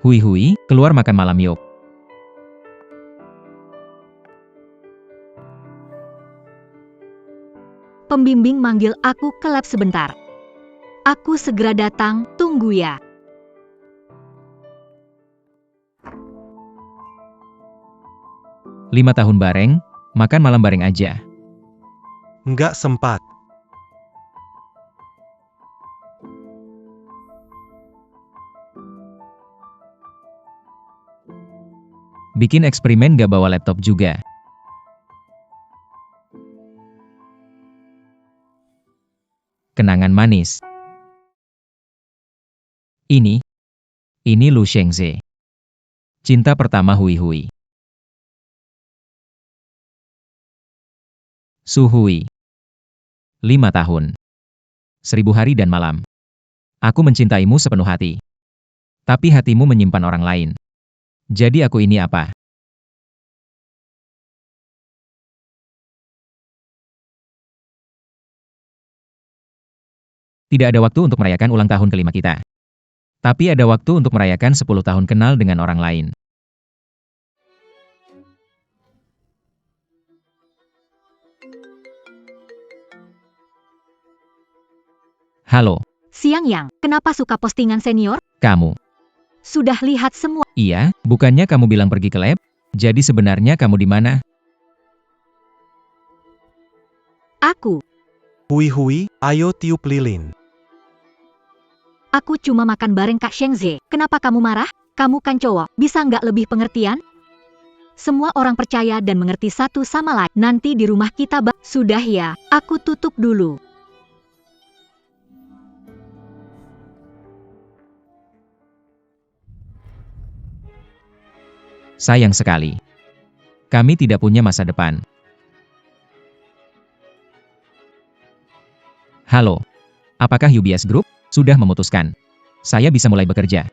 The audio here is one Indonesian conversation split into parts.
Hui Hui, keluar makan malam yuk. Pembimbing manggil aku ke lab sebentar. Aku segera datang, tunggu ya. Lima tahun bareng, makan malam bareng aja. Nggak sempat. Bikin eksperimen gak bawa laptop juga. Kenangan manis. Ini Lu Shengze. Cinta pertama Hui Hui. Su Hui. 5 tahun. 1000 hari dan malam. Aku mencintaimu sepenuh hati. Tapi hatimu menyimpan orang lain. Jadi aku ini apa? Tidak ada waktu untuk merayakan ulang tahun kelima kita. Tapi ada waktu untuk merayakan 10 tahun kenal dengan orang lain. Halo, Siang Yang, kenapa suka postingan senior? kamu. Sudah lihat semua. Iya, bukannya kamu bilang pergi ke lab? Jadi sebenarnya kamu di mana? Aku Hui Hui, ayo tiup lilin. Aku cuma makan bareng Kak Shengze. Kenapa kamu marah? Kamu kan cowok, bisa nggak lebih pengertian? Semua orang percaya dan mengerti satu sama lain. Nanti di rumah kita Sudah ya, aku tutup dulu. Sayang sekali. Kami tidak punya masa depan. Halo, apakah UBS Group sudah memutuskan? Saya bisa mulai bekerja.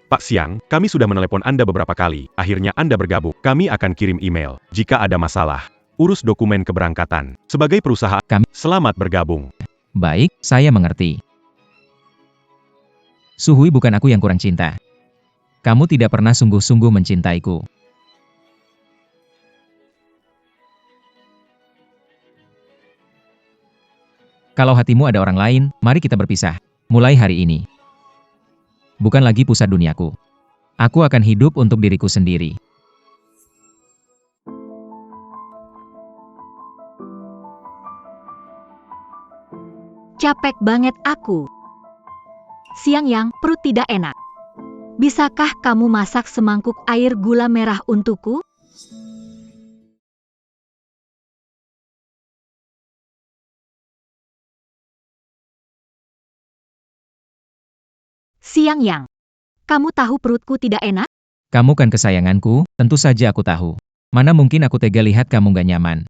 Pak Siang, kami sudah menelepon Anda beberapa kali. Akhirnya Anda bergabung. Kami akan kirim email jika ada masalah. Urus dokumen keberangkatan. Sebagai perusahaan, selamat bergabung. Baik, saya mengerti. Su Hui, bukan aku yang kurang cinta. Kamu tidak pernah sungguh-sungguh mencintaiku. Kalau hatimu ada orang lain, mari kita berpisah. Mulai hari ini. Bukan lagi pusat duniaku. Aku akan hidup untuk diriku sendiri. Capek banget aku. Siang Yang, perut tidak enak. Bisakah kamu masak semangkuk air gula merah untukku? Siang Yang, kamu tahu perutku tidak enak? Kamu kan kesayanganku, tentu saja aku tahu. Mana mungkin aku tega lihat kamu gak nyaman.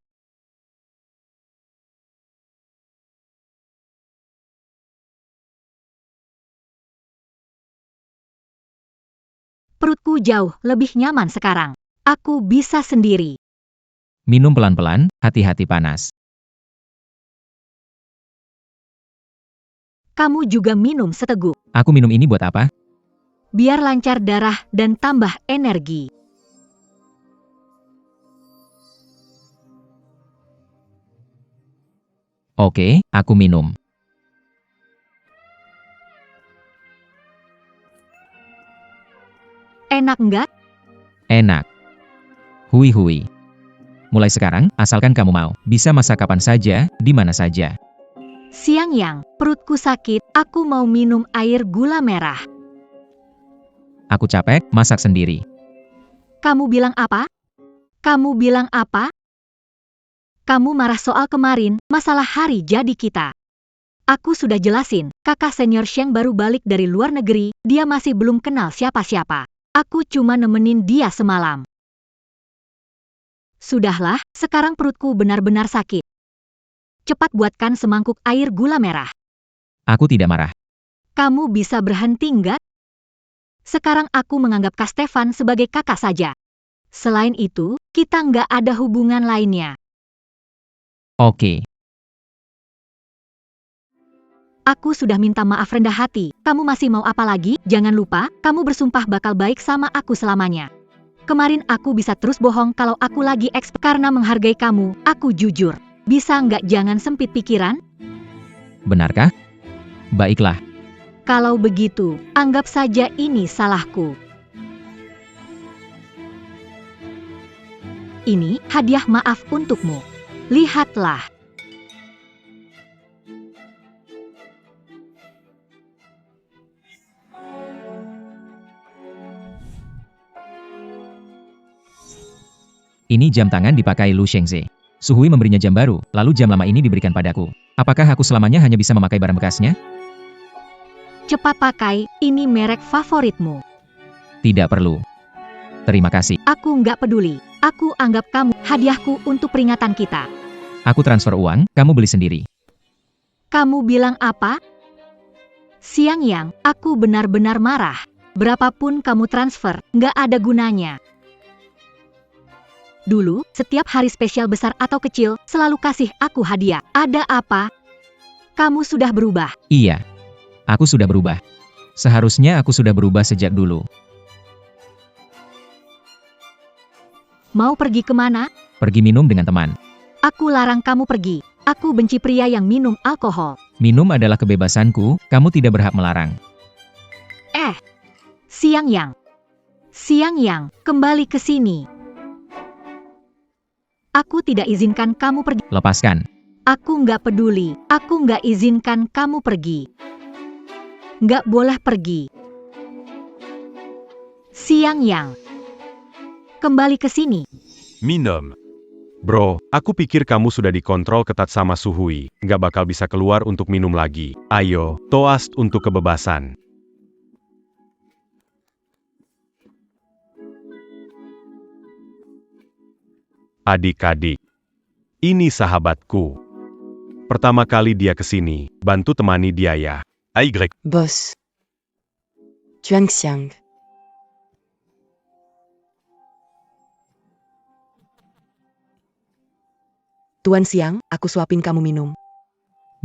Perutku jauh lebih nyaman sekarang. Aku bisa sendiri. Minum pelan-pelan, hati-hati panas. Kamu juga minum seteguk. Aku minum ini buat apa? Biar lancar darah dan tambah energi. Oke, aku minum. Enak nggak? Enak. Hui Hui. Mulai sekarang, asalkan kamu mau, bisa masak kapan saja, di mana saja. Siang Yang, perutku sakit, aku mau minum air gula merah. Aku capek, masak sendiri. Kamu bilang apa? Kamu bilang apa? Kamu marah soal kemarin, masalah hari jadi kita. Aku sudah jelasin, kakak senior Sheng baru balik dari luar negeri, dia masih belum kenal siapa-siapa. Aku cuma nemenin dia semalam. Sudahlah, sekarang perutku benar-benar sakit. Cepat buatkan semangkuk air gula merah. Aku tidak marah. Kamu bisa berhenti nggak? Sekarang aku menganggap Kak Stefan sebagai kakak saja. Selain itu, kita nggak ada hubungan lainnya. Oke. Aku sudah minta maaf rendah hati. Kamu masih mau apa lagi? Jangan lupa, kamu bersumpah bakal baik sama aku selamanya. Kemarin aku bisa terus bohong kalau aku lagi karena menghargai kamu, aku jujur. Bisa nggak jangan sempit pikiran? Benarkah? Baiklah. Kalau begitu, anggap saja ini salahku. Ini hadiah maaf untukmu. Lihatlah. Ini jam tangan dipakai Lu Shengze. Suhui memberinya jam baru, lalu jam lama ini diberikan padaku. Apakah aku selamanya hanya bisa memakai barang bekasnya? Cepat pakai, ini merek favoritmu. Tidak perlu. Terima kasih. Aku nggak peduli. Aku anggap kamu hadiahku untuk peringatan kita. Aku transfer uang, kamu beli sendiri. Kamu bilang apa? Siang Yang, aku benar-benar marah. Berapapun kamu transfer, nggak ada gunanya. Dulu, setiap hari spesial besar atau kecil, selalu kasih aku hadiah. Ada apa? Kamu sudah berubah. Iya. Aku sudah berubah. Seharusnya aku sudah berubah sejak dulu. Mau pergi kemana? Pergi minum dengan teman. Aku larang kamu pergi. Aku benci pria yang minum alkohol. Minum adalah kebebasanku, kamu tidak berhak melarang. Siang Yang. Siang Yang, kembali ke sini. Aku tidak izinkan kamu pergi. Lepaskan. Aku nggak peduli. Aku nggak izinkan kamu pergi. Nggak boleh pergi. Siang Yang. Kembali ke sini. Minum. Bro, aku pikir kamu sudah dikontrol ketat sama Suhui. Nggak bakal bisa keluar untuk minum lagi. Ayo, toast untuk kebebasan. Adik-adik. Ini sahabatku. Pertama kali dia kesini, bantu temani dia ya. Aigrek. Boss. Juangxiang. Tuan Siang, aku suapin kamu minum.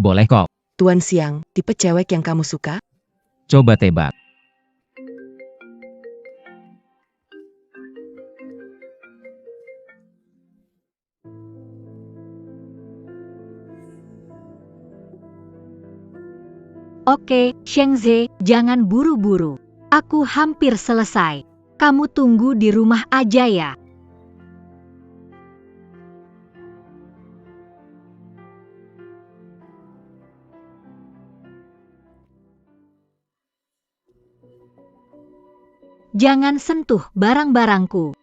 Boleh kok. Tuan Siang, tipe cewek yang kamu suka? Coba tebak. Oke, Shengze, jangan buru-buru. Aku hampir selesai. Kamu tunggu di rumah aja ya. Jangan sentuh barang-barangku.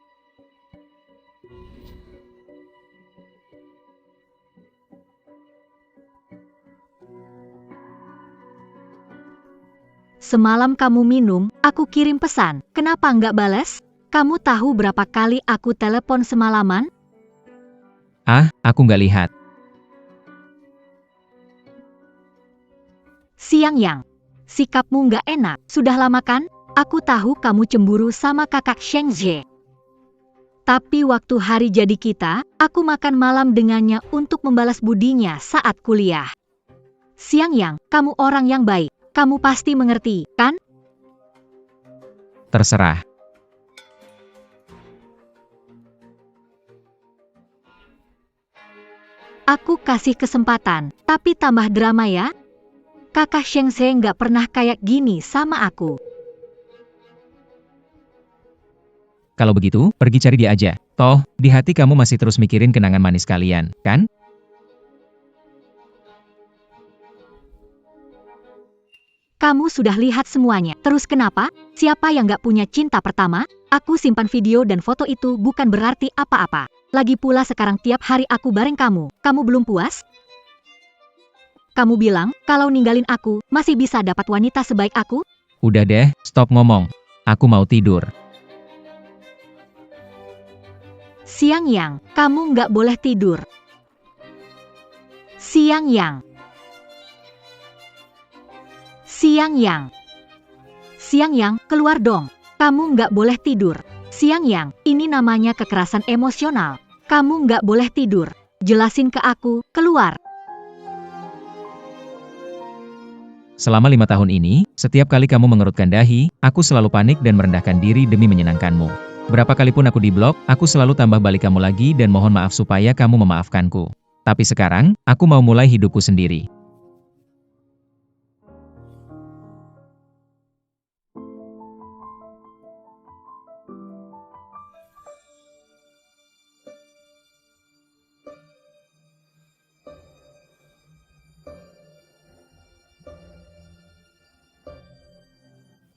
Semalam kamu minum, aku kirim pesan. Kenapa nggak balas? Kamu tahu berapa kali aku telepon semalaman? Aku nggak lihat. Siang Yang, sikapmu nggak enak. Sudah lama kan? Aku tahu kamu cemburu sama kakak Shengze. Tapi waktu hari jadi kita, aku makan malam dengannya untuk membalas budinya saat kuliah. Siang Yang, kamu orang yang baik. Kamu pasti mengerti, kan? Terserah. Aku kasih kesempatan, tapi tambah drama ya. Kakak Shengze nggak pernah kayak gini sama aku. Kalau begitu, pergi cari dia aja. Toh, di hati kamu masih terus mikirin kenangan manis kalian, kan? Kamu sudah lihat semuanya. Terus kenapa? Siapa yang gak punya cinta pertama? Aku simpan video dan foto itu bukan berarti apa-apa. Lagi pula sekarang tiap hari aku bareng kamu. Kamu belum puas? Kamu bilang, kalau ninggalin aku, masih bisa dapat wanita sebaik aku? Udah deh, stop ngomong. Aku mau tidur. Siang Yang, kamu nggak boleh tidur. Siang Yang. Siang Yang. Siang Yang, keluar dong. Kamu nggak boleh tidur. Siang Yang, ini namanya kekerasan emosional. Kamu nggak boleh tidur. Jelasin ke aku, keluar. Selama 5 tahun ini, setiap kali kamu mengerutkan dahi, aku selalu panik dan merendahkan diri demi menyenangkanmu. Berapa kali pun aku diblok, aku selalu tambah balik kamu lagi dan mohon maaf supaya kamu memaafkanku. Tapi sekarang, aku mau mulai hidupku sendiri.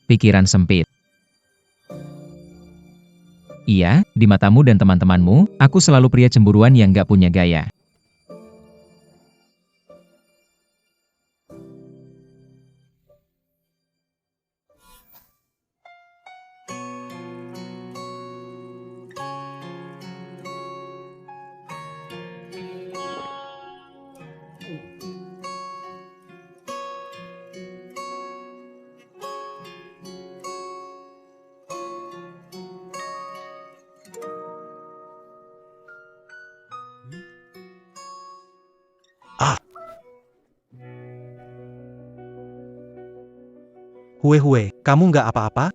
Pikiran sempit. Iya, di matamu dan teman-temanmu, aku selalu pria cemburuan yang gak punya gaya. Hue, kamu nggak apa-apa?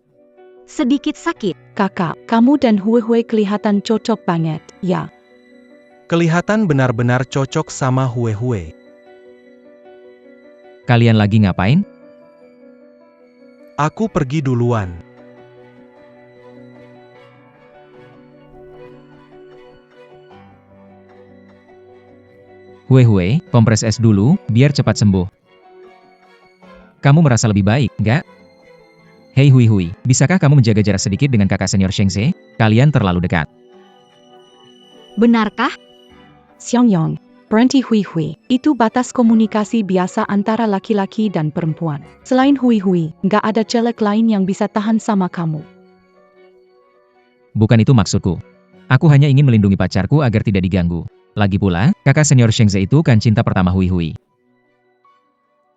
Sedikit sakit. Kakak, kamu dan Hue kelihatan cocok banget, ya. Kelihatan benar-benar cocok sama Hue. Kalian lagi ngapain? Aku pergi duluan. Hue, kompres es dulu, biar cepat sembuh. Kamu merasa lebih baik, nggak? Hei Hui, bisakah kamu menjaga jarak sedikit dengan kakak senior Shengze? Kalian terlalu dekat. Benarkah? Xiangyang, berhenti Hui. Itu batas komunikasi biasa antara laki-laki dan perempuan. Selain Hui, nggak ada cewek lain yang bisa tahan sama kamu. Bukan itu maksudku. Aku hanya ingin melindungi pacarku agar tidak diganggu. Lagi pula, kakak senior Shengze itu kan cinta pertama Hui.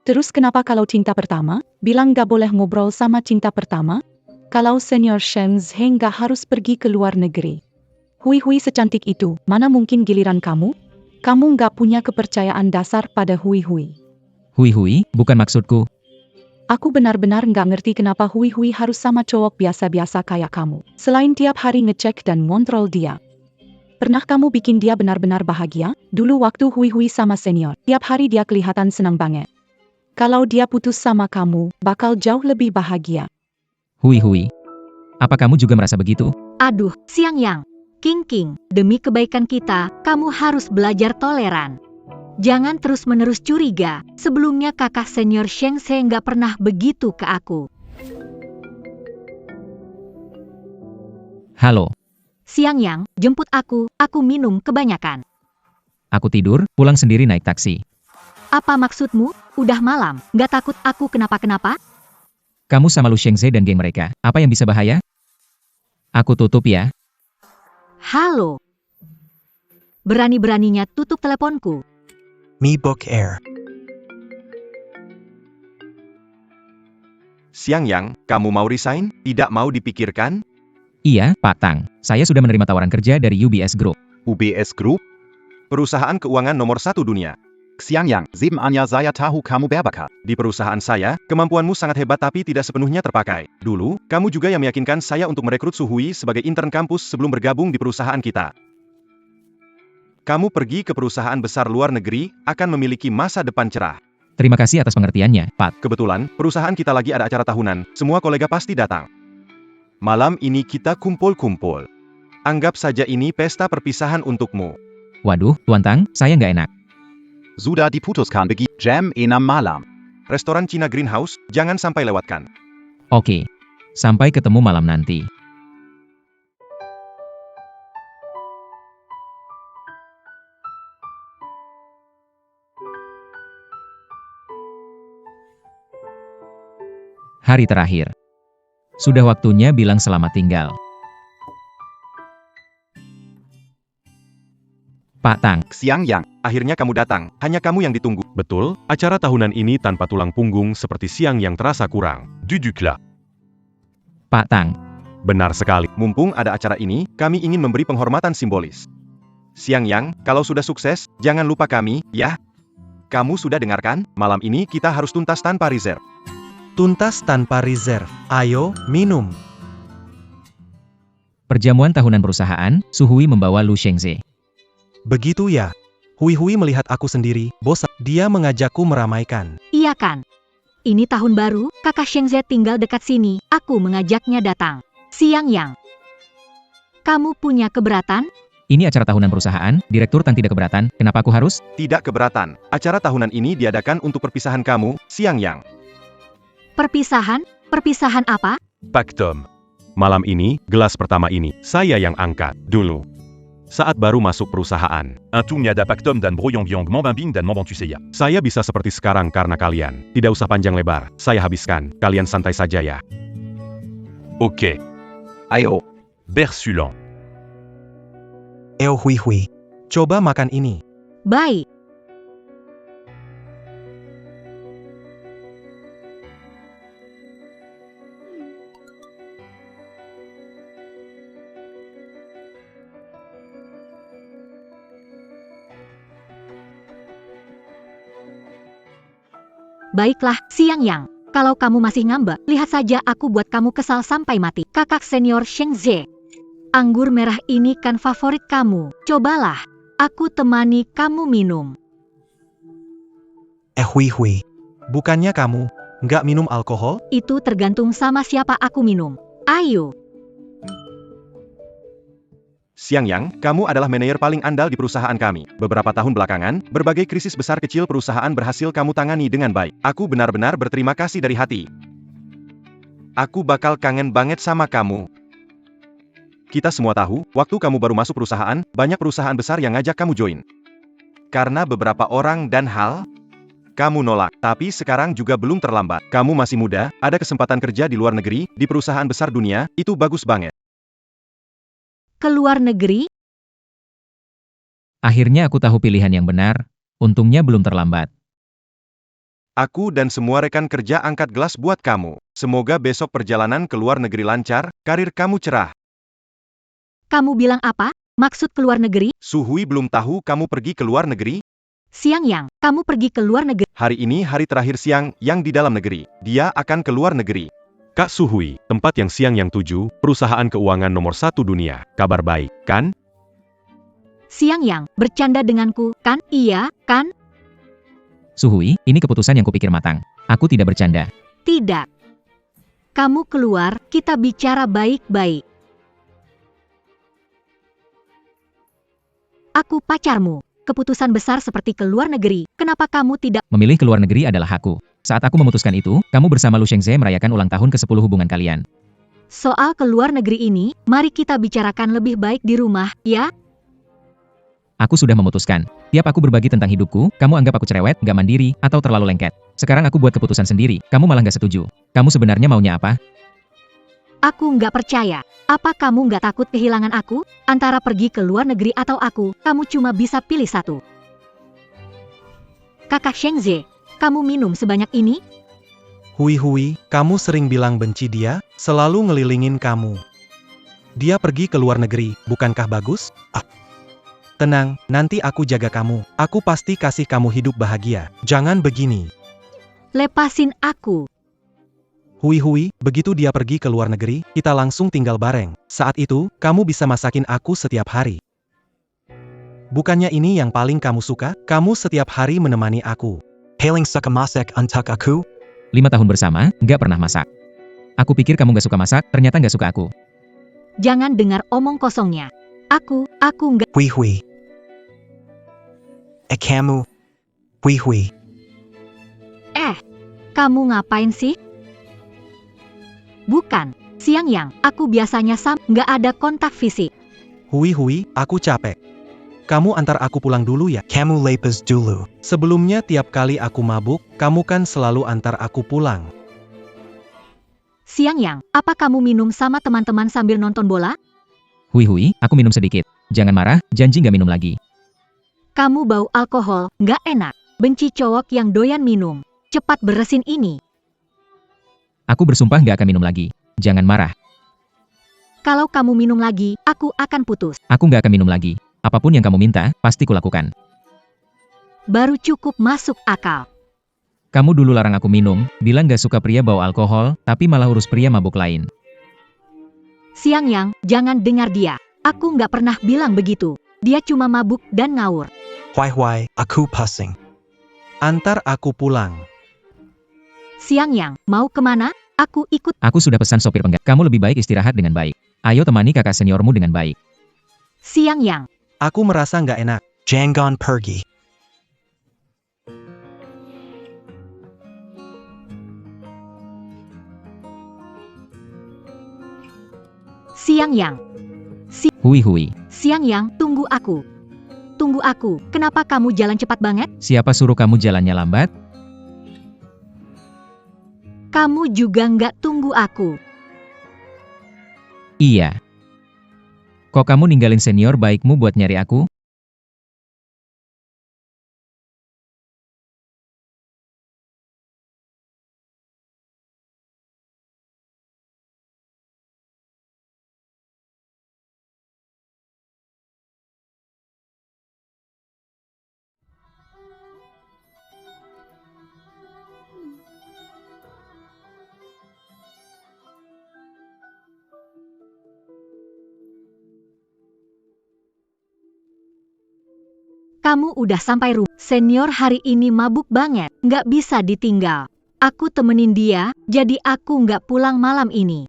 Terus kenapa kalau cinta pertama, bilang gak boleh ngobrol sama cinta pertama? Kalau senior Shengze nggak harus pergi ke luar negeri. Hui secantik itu, mana mungkin giliran kamu? Kamu nggak punya kepercayaan dasar pada Hui. Hui, bukan maksudku. Aku benar-benar nggak ngerti kenapa Hui harus sama cowok biasa-biasa kayak kamu. Selain tiap hari ngecek dan ngontrol dia. Pernah kamu bikin dia benar-benar bahagia? Dulu waktu Hui sama senior, tiap hari dia kelihatan senang banget. Kalau dia putus sama kamu, bakal jauh lebih bahagia. Hui, apa kamu juga merasa begitu? Aduh, Xiangyang. King, demi kebaikan kita, kamu harus belajar toleran. Jangan terus-menerus curiga. Sebelumnya kakak senior Shengze nggak pernah begitu ke aku. Halo, Xiangyang, jemput aku minum kebanyakan. aku tidur, pulang sendiri naik taksi. Apa maksudmu? Udah malam, nggak takut aku kenapa-kenapa? Kamu sama Lu Shengze dan geng mereka, apa yang bisa bahaya? Aku tutup ya. Halo. Berani-beraninya tutup teleponku. Mi Book Air. Xiangyang, kamu mau resign? Tidak mau dipikirkan? Iya, Pak Tang. Saya sudah menerima tawaran kerja dari UBS Group. UBS Group? Perusahaan keuangan nomor 1 dunia. Xiangyang, 7 Anya saya tahu kamu berbakat. Di perusahaan saya, kemampuanmu sangat hebat tapi tidak sepenuhnya terpakai. Dulu, kamu juga yang meyakinkan saya untuk merekrut Su Hui sebagai intern kampus sebelum bergabung di perusahaan kita. Kamu pergi ke perusahaan besar luar negeri, akan memiliki masa depan cerah. Terima kasih atas pengertiannya, Pak. Kebetulan, perusahaan kita lagi ada acara tahunan, semua kolega pasti datang. Malam ini kita kumpul-kumpul. Anggap saja ini pesta perpisahan untukmu. Waduh, Tuan Tang, saya nggak enak. Sudah diputuskan bagi jam 6 malam. Restoran Cina Greenhouse, jangan sampai lewatkan. Oke. Sampai ketemu malam nanti. Hari terakhir. Sudah waktunya bilang selamat tinggal. Pak Tang, Xiangyang, Akhirnya kamu datang, hanya kamu yang ditunggu. Betul, acara tahunan ini tanpa tulang punggung seperti siang yang terasa kurang. Jujurlah. Pak Tang. Benar sekali. Mumpung ada acara ini, kami ingin memberi penghormatan simbolis. Xiangyang, kalau sudah sukses, jangan lupa kami, ya. kamu sudah dengarkan? Malam ini kita harus tuntas tanpa reserve. Tuntas tanpa reserve. Ayo, minum. Perjamuan tahunan perusahaan, Su Hui membawa Lu Shengze. Begitu ya. Hui melihat aku sendiri, bosan. Dia mengajakku meramaikan. Iya kan? Ini tahun baru, kakak Shengze tinggal dekat sini, aku mengajaknya datang. Siang Yang. Kamu punya keberatan? Ini acara tahunan perusahaan, Direktur Tan tidak keberatan, kenapa aku harus? Tidak keberatan. Acara tahunan ini diadakan untuk perpisahan kamu, Siang Yang. Perpisahan? Perpisahan apa? Pactum. Malam ini, gelas pertama ini, saya yang angkat. Dulu. Saat baru masuk perusahaan. Ada pactum dan broyong-byong membambing dan membantuseya. Saya bisa seperti sekarang karena kalian. Tidak usah panjang lebar, saya habiskan. Kalian santai saja ya. Ok. Ayo. Bersulant. Hui. Coba makan ini. Baik. Baiklah, Siang Yang. Kalau kamu masih ngambek, lihat saja aku buat kamu kesal sampai mati. Kakak senior Shengze. Anggur merah ini kan favorit kamu. Cobalah. Aku temani kamu minum. Hui. Bukannya kamu nggak minum alkohol? Itu tergantung sama siapa aku minum. Ayo. Siang Yang, kamu adalah manajer paling andal di perusahaan kami. Beberapa tahun belakangan, berbagai krisis besar kecil perusahaan berhasil kamu tangani dengan baik. Aku benar-benar berterima kasih dari hati. Aku bakal kangen banget sama kamu. Kita semua tahu, waktu kamu baru masuk perusahaan, banyak perusahaan besar yang ngajak kamu join. Karena beberapa orang dan hal, kamu nolak. Tapi sekarang juga belum terlambat. Kamu masih muda, ada kesempatan kerja di luar negeri, di perusahaan besar dunia, itu bagus banget. Ke luar negeri? Akhirnya aku tahu pilihan yang benar, untungnya belum terlambat. Aku dan semua rekan kerja angkat gelas buat kamu. Semoga besok perjalanan ke luar negeri lancar, karir kamu cerah. Kamu bilang apa? Maksud ke luar negeri? Su Hui belum tahu kamu pergi ke luar negeri? Siang Yang, kamu pergi ke luar negeri. Hari ini hari terakhir Siang Yang di dalam negeri. Dia akan ke luar negeri. Kak Su Hui, tempat yang Siang Yang tuju, perusahaan keuangan nomor 1 dunia. Kabar baik, kan? Siang Yang, bercanda denganku, kan? Iya, kan? Su Hui, ini keputusan yang kupikir matang. Aku tidak bercanda. Tidak. Kamu keluar, kita bicara baik-baik. Aku pacarmu. Keputusan besar seperti ke luar negeri, kenapa kamu tidak? Memilih ke luar negeri adalah hakku. Saat aku memutuskan itu, kamu bersama Lu Shengze merayakan ulang tahun ke-10 hubungan kalian. Soal ke luar negeri ini, mari kita bicarakan lebih baik di rumah, ya? Aku sudah memutuskan. Tiap aku berbagi tentang hidupku, kamu anggap aku cerewet, gak mandiri, atau terlalu lengket. Sekarang aku buat keputusan sendiri, kamu malah gak setuju. Kamu sebenarnya maunya apa? Aku nggak percaya. Apa kamu nggak takut kehilangan aku? Antara pergi ke luar negeri atau aku, kamu cuma bisa pilih satu. Kakak Shengze, kamu minum sebanyak ini? Hui, kamu sering bilang benci dia, selalu ngelilingin kamu. Dia pergi ke luar negeri, bukankah bagus? Tenang, nanti aku jaga kamu. Aku pasti kasih kamu hidup bahagia. Jangan begini. Lepasin aku. Hui, begitu dia pergi ke luar negeri, kita langsung tinggal bareng. Saat itu, kamu bisa masakin aku setiap hari. Bukannya ini yang paling kamu suka? Kamu setiap hari menemani aku. Paling suka masak untuk aku? 5 tahun bersama, gak pernah masak. Aku pikir kamu gak suka masak, ternyata gak suka aku. Jangan dengar omong kosongnya. Aku nggak. Hui. Kamu. Hui. Kamu ngapain sih? Bukan, Siang Yang, aku biasanya nggak ada kontak fisik. Hui, aku capek. Kamu antar aku pulang dulu ya. Kamu lepas dulu. Sebelumnya tiap kali aku mabuk, kamu kan selalu antar aku pulang. Siang Yang, apa kamu minum sama teman-teman sambil nonton bola? Hui, aku minum sedikit. Jangan marah, janji gak minum lagi. Kamu bau alkohol, nggak enak. Benci cowok yang doyan minum. Cepat beresin ini. Aku bersumpah gak akan minum lagi. Jangan marah. Kalau kamu minum lagi, aku akan putus. Aku gak akan minum lagi. Apapun yang kamu minta, pasti kulakukan. baru cukup masuk akal. Kamu dulu larang aku minum, bilang gak suka pria bawa alkohol, tapi malah urus pria mabuk lain. Siang Yang, jangan dengar dia. Aku nggak pernah bilang begitu. Dia cuma mabuk dan ngawur. Why, aku pusing. Antar aku pulang. Siang Yang, mau kemana? Aku ikut. Aku sudah pesan sopir pengganti. Kamu lebih baik istirahat dengan baik. Ayo temani kakak seniormu dengan baik. Siang Yang, Aku merasa nggak enak. Jangan pergi. Siang Yang, Hui. Siang Yang, tunggu aku. Tunggu aku, kenapa kamu jalan cepat banget? Siapa suruh kamu jalannya lambat? Kamu juga nggak tunggu aku. Iya. Kok kamu ninggalin senior baikmu buat nyari aku? Kamu udah sampai rumah. Senior hari ini mabuk banget, nggak bisa ditinggal. Aku temenin dia, jadi aku nggak pulang malam ini.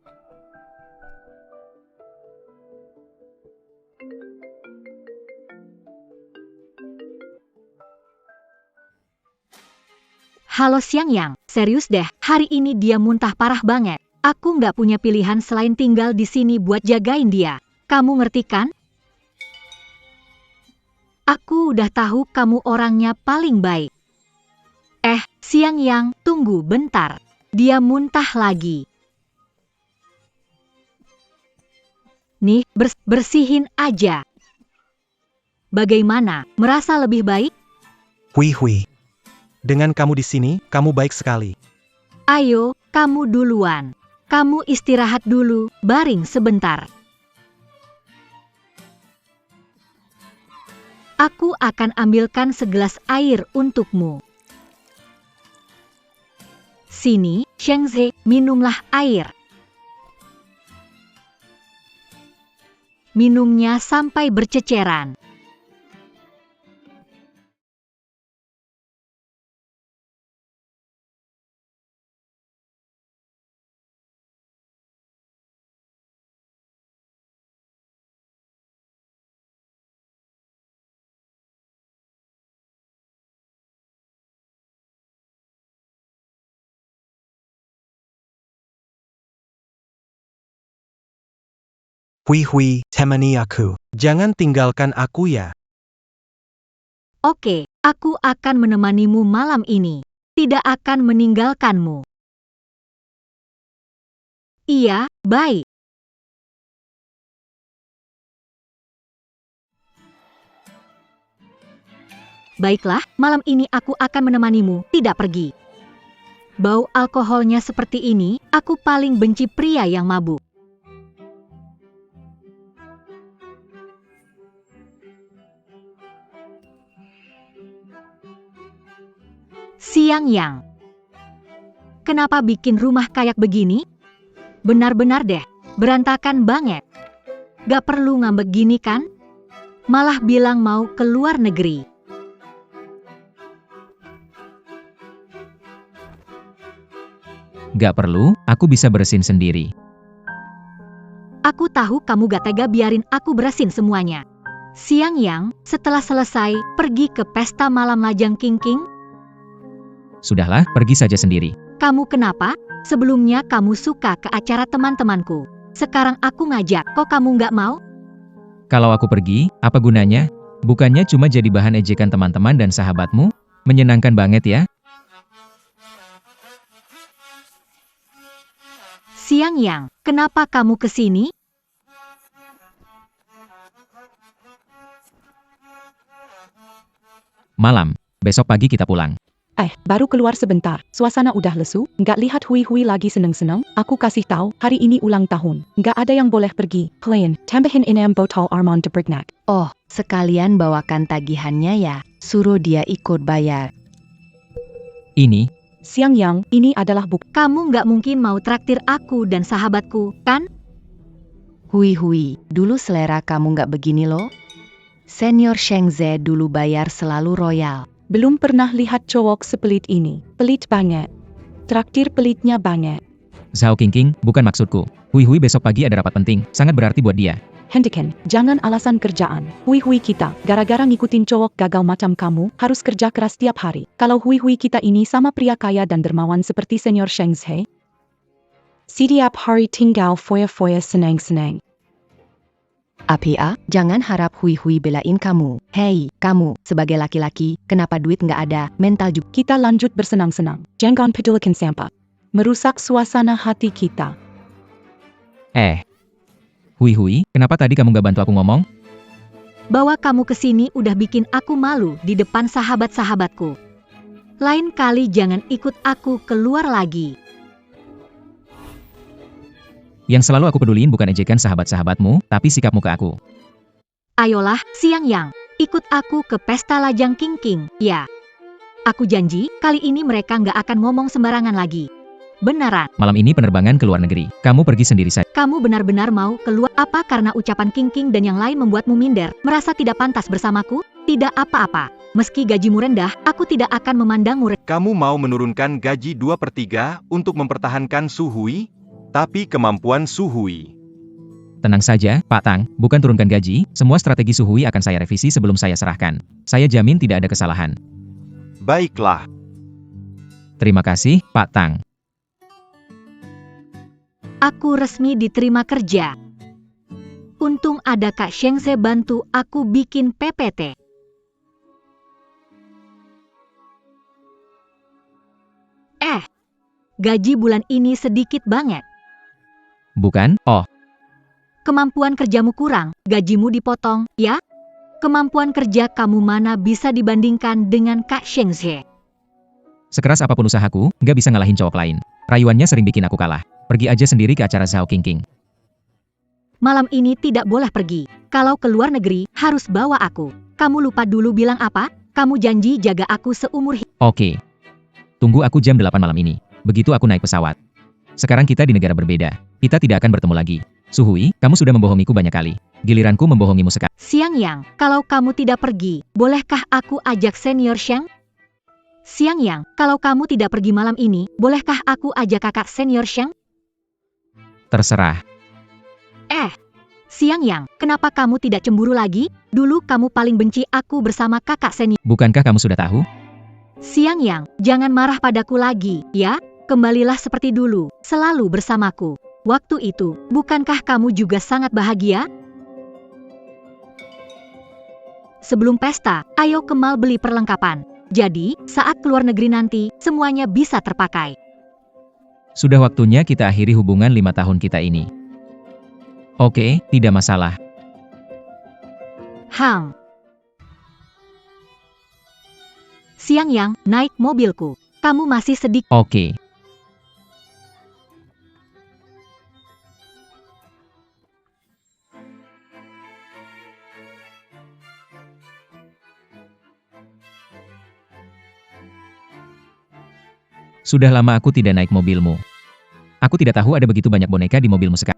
Halo Siang Yang, serius deh, hari ini dia muntah parah banget. Aku nggak punya pilihan selain tinggal di sini buat jagain dia. Kamu ngerti kan? Aku udah tahu kamu orangnya paling baik. Siang Yang, tunggu bentar. Dia muntah lagi. Nih, bersihin aja. Bagaimana, merasa lebih baik? Hui. Dengan kamu di sini, kamu baik sekali. Ayo, kamu duluan. Kamu istirahat dulu, baring sebentar. Aku akan ambilkan segelas air untukmu. Sini, Shengze, minumlah air. Minumnya sampai berceceran. Hui, temani aku. Jangan tinggalkan aku ya. Oke, aku akan menemanimu malam ini. Tidak akan meninggalkanmu. Iya, baik. Baiklah, malam ini aku akan menemanimu, tidak pergi. Bau alkoholnya seperti ini, aku paling benci pria yang mabuk. Siang Yang, kenapa bikin rumah kayak begini? Benar-benar deh, berantakan banget. Gak perlu ngambek gini kan? Malah bilang mau keluar negeri. Gak perlu, aku bisa bersihin sendiri. Aku tahu kamu gak tega biarin aku bersihin semuanya. Siang Yang, setelah selesai, pergi ke pesta malam lajang King. Sudahlah, pergi saja sendiri. Kamu kenapa? Sebelumnya kamu suka ke acara teman-temanku. Sekarang aku ngajak, kok kamu nggak mau? Kalau aku pergi, apa gunanya? Bukannya cuma jadi bahan ejekan teman-teman dan sahabatmu? Menyenangkan banget ya? Siang Yang, kenapa kamu kesini? Malam, besok pagi kita pulang. Baru keluar sebentar. Suasana udah lesu. Nggak lihat Hui lagi seneng-seneng. Aku kasih tahu, hari ini ulang tahun. Nggak ada yang boleh pergi. Klein, tambahin 6 botol Armand de Brignac. Oh, sekalian bawakan tagihannya ya. Suruh dia ikut bayar. Ini, Siang Yang, ini adalah bukti. Kamu nggak mungkin mau traktir aku dan sahabatku, kan? Hui, dulu selera kamu nggak begini loh. Senior Shengze dulu bayar selalu royal. Belum pernah lihat cowok sepelit ini. Pelit banget. Traktir pelitnya banget. Zhao Qingqing, bukan maksudku. Hui besok pagi ada rapat penting, sangat berarti buat dia. Hentikan, jangan alasan kerjaan. Hui kita, gara-gara ngikutin cowok gagal macam kamu, harus kerja keras tiap hari. Kalau Hui kita ini sama pria kaya dan dermawan seperti Senior Shengze, setiap hari tinggal foya-foya senang-senang. Jangan harap Hui belain kamu. Hei, kamu, sebagai laki-laki, kenapa duit nggak ada, mental juga. Kita lanjut bersenang-senang. Jangan pedulikan sampah. Merusak suasana hati kita. Hui, kenapa tadi kamu gak bantu aku ngomong? Bawa kamu ke sini udah bikin aku malu di depan sahabat-sahabatku. Lain kali jangan ikut aku keluar lagi. Yang selalu aku peduliin bukan ejekan sahabat-sahabatmu, tapi sikapmu ke aku. Ayolah, Siang Yang, ikut aku ke pesta lajang Qingqing, ya. Aku janji, kali ini mereka nggak akan ngomong sembarangan lagi. Beneran. Malam ini penerbangan ke luar negeri. Kamu pergi sendiri saja. Kamu benar-benar mau keluar apa karena ucapan Qingqing dan yang lain membuatmu minder, merasa tidak pantas bersamaku? Tidak apa-apa. Meski gajimu rendah, aku tidak akan memandangmu rendah. Kamu mau menurunkan gaji 2/3 untuk mempertahankan Su Hui? Tapi kemampuan Su Hui. Tenang saja, Pak Tang, bukan turunkan gaji, semua strategi Su Hui akan saya revisi sebelum saya serahkan. Saya jamin tidak ada kesalahan. Baiklah. Terima kasih, Pak Tang. Aku resmi diterima kerja. Untung ada Kak Shengze bantu aku bikin PPT. Gaji bulan ini sedikit banget. Bukan? Oh, Kemampuan kerjamu kurang, gajimu dipotong, ya? Kemampuan kerja kamu mana bisa dibandingkan dengan Kak Shengze. sekeras apapun usahaku, nggak bisa ngalahin cowok lain. Rayuannya sering bikin aku kalah. Pergi aja sendiri ke acara Zhao Qingqing. Malam ini tidak boleh pergi. Kalau keluar negeri, harus bawa aku. Kamu lupa dulu bilang apa? Kamu janji jaga aku seumur hidup. Oke. Tunggu aku jam 8 malam ini. Begitu aku naik pesawat. Sekarang kita di negara berbeda. Kita tidak akan bertemu lagi. Su Hui, kamu sudah membohongiku banyak kali. Giliranku membohongimu sekarang. Siang Yang, kalau kamu tidak pergi, bolehkah aku ajak Senior Sheng? Siang Yang, kalau kamu tidak pergi malam ini, bolehkah aku ajak kakak Senior Sheng? Terserah. Siang Yang, kenapa kamu tidak cemburu lagi? Dulu kamu paling benci aku bersama kakak Senior. Bukankah kamu sudah tahu? Siang Yang, jangan marah padaku lagi, ya? Kembalilah seperti dulu, selalu bersamaku. Waktu itu, bukankah kamu juga sangat bahagia? Sebelum pesta, ayo ke mall beli perlengkapan. Jadi, saat keluar negeri nanti, semuanya bisa terpakai. Sudah waktunya kita akhiri hubungan 5 tahun kita ini. Oke, tidak masalah. Siang Yang, naik mobilku. Kamu masih sedikit. Oke. Sudah lama aku tidak naik mobilmu. Aku tidak tahu ada begitu banyak boneka di mobilmu sekarang.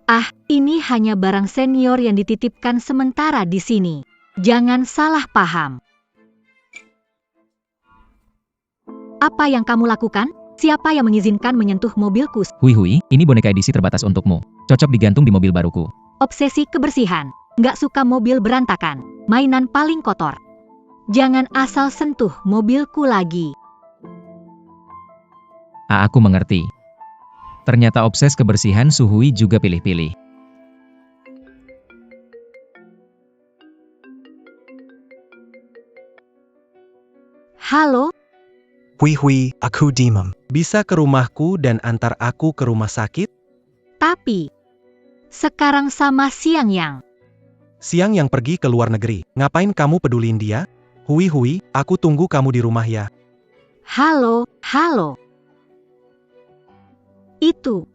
Ini hanya barang senior yang dititipkan sementara di sini. Jangan salah paham. Apa yang kamu lakukan? Siapa yang mengizinkan menyentuh mobilku? Hui, ini boneka edisi terbatas untukmu. Cocok digantung di mobil baruku. Obsesi kebersihan. Nggak suka mobil berantakan. Mainan paling kotor. Jangan asal sentuh mobilku lagi. Aku mengerti. Ternyata obses kebersihan Su Hui juga pilih-pilih. Halo? Hui, aku Dimem. Bisa ke rumahku dan antar aku ke rumah sakit? Tapi, sekarang sama Siang Yang. Siang Yang pergi ke luar negeri. Ngapain kamu peduliin dia? Hui, aku tunggu kamu di rumah ya. Halo, halo. Itu.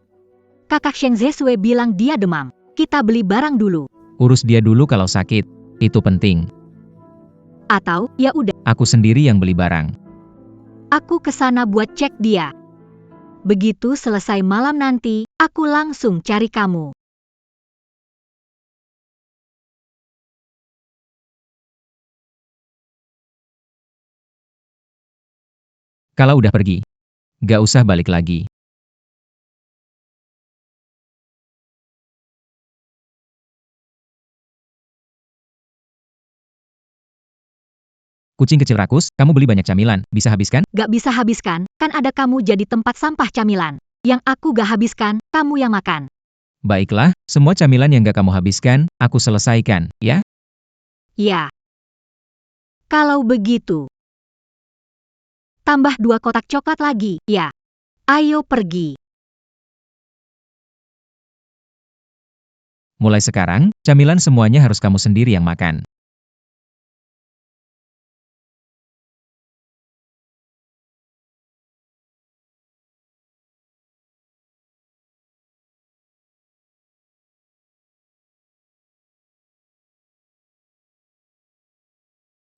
Kakak Sheng Zesue bilang dia demam. Kita beli barang dulu. Urus dia dulu kalau sakit. Itu penting. Atau, ya udah, Aku sendiri yang beli barang. aku kesana buat cek dia. Begitu selesai malam nanti, aku langsung cari kamu. Kalau udah pergi, gak usah balik lagi. Kucing kecil rakus, kamu beli banyak camilan, bisa habiskan? Gak bisa habiskan, kan ada kamu jadi tempat sampah camilan. Yang aku gak habiskan, kamu yang makan. Baiklah, semua camilan yang gak kamu habiskan, aku selesaikan, ya? Ya. Kalau begitu. Tambah 2 kotak coklat lagi, ya. Ayo pergi. Mulai sekarang, camilan semuanya harus kamu sendiri yang makan.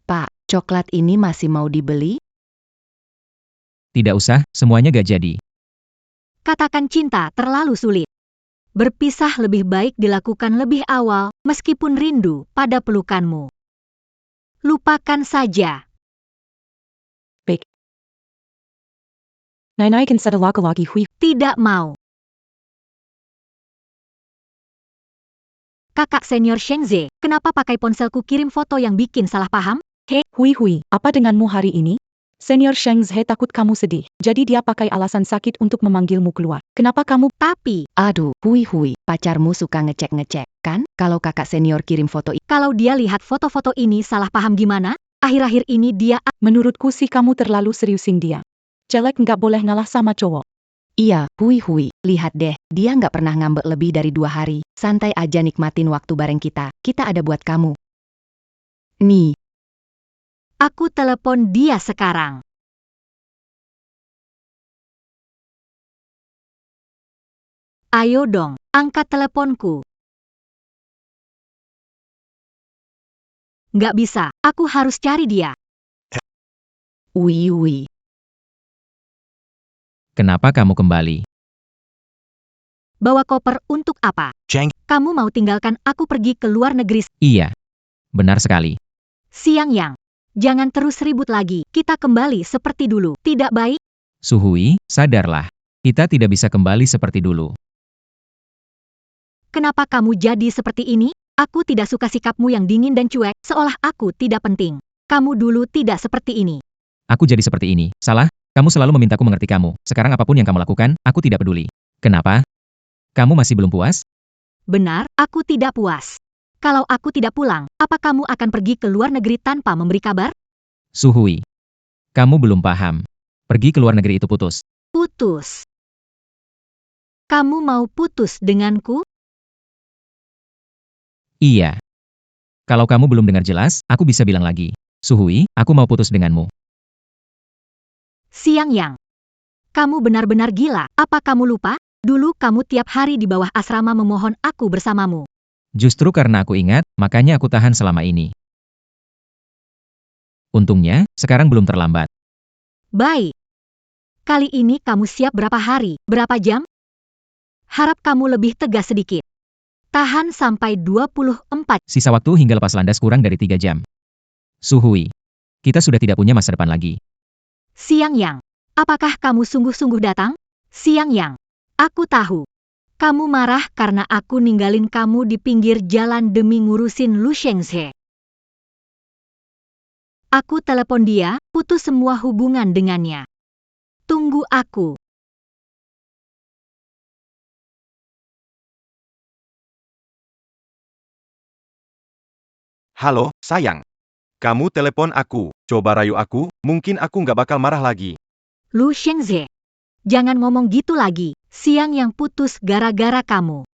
Pak, coklat ini masih mau dibeli? Tidak usah, semuanya gak jadi. Katakan cinta terlalu sulit. Berpisah lebih baik dilakukan lebih awal, meskipun rindu pada pelukanmu. Lupakan saja. Nainaikan laki-laki hui. Tidak mau. Kakak senior Shengze, kenapa pakai ponselku kirim foto yang bikin salah paham? Hui, apa denganmu hari ini? Senior Sheng Zhe takut kamu sedih, jadi dia pakai alasan sakit untuk memanggilmu keluar. Kenapa kamu? Tapi, Aduh, hui, pacarmu suka ngecek-ngecek, kan? Kalau kakak senior kirim foto kalau dia lihat foto-foto ini salah paham gimana? Akhir-akhir ini dia... Menurutku sih kamu terlalu seriusin dia. Jelek nggak boleh ngalah sama cowok. Iya, hui, lihat deh, dia nggak pernah ngambek lebih dari 2 hari. Santai aja nikmatin waktu bareng kita. Kita ada buat kamu. Nih, Aku telepon dia sekarang. Ayo dong, angkat teleponku. Nggak bisa, aku harus cari dia. ui. Kenapa kamu kembali? Bawa koper untuk apa? Cheng. Kamu mau tinggalkan aku pergi ke luar negeri? Iya. Benar sekali. Siang Yang. Jangan terus ribut lagi, kita kembali seperti dulu. Tidak baik? Suhui, sadarlah. Kita tidak bisa kembali seperti dulu. Kenapa kamu jadi seperti ini? Aku tidak suka sikapmu yang dingin dan cuek, seolah aku tidak penting. Kamu dulu tidak seperti ini. Aku jadi seperti ini. Salah? Kamu selalu memintaku mengerti kamu. Sekarang apapun yang kamu lakukan, aku tidak peduli. Kenapa? Kamu masih belum puas? Benar, aku tidak puas. Kalau aku tidak pulang, apa kamu akan pergi ke luar negeri tanpa memberi kabar? Suhui. Kamu belum paham. Pergi ke luar negeri itu putus. Putus. Kamu mau putus denganku? Iya. Kalau kamu belum dengar jelas, aku bisa bilang lagi. Suhui, aku mau putus denganmu. Siang Yang. Kamu benar-benar gila, apa kamu lupa? Dulu kamu tiap hari di bawah asrama memohon aku bersamamu. Justru karena aku ingat, makanya aku tahan selama ini. Untungnya, sekarang belum terlambat. Baik. Kali ini kamu siap berapa hari, berapa jam? Harap kamu lebih tegas sedikit. Tahan sampai 24. Sisa waktu hingga lepas landas kurang dari 3 jam. Suhui. Kita sudah tidak punya masa depan lagi. Siang Yang. Apakah kamu sungguh-sungguh datang? Siang Yang. Aku tahu. Kamu marah karena aku ninggalin kamu di pinggir jalan demi ngurusin Lu Shengze. Aku telepon dia, putus semua hubungan dengannya. Tunggu aku. Halo, sayang. Kamu telepon aku, coba rayu aku, mungkin aku nggak bakal marah lagi. Lu Shengze. Jangan ngomong gitu lagi, Siang Yang putus gara-gara kamu.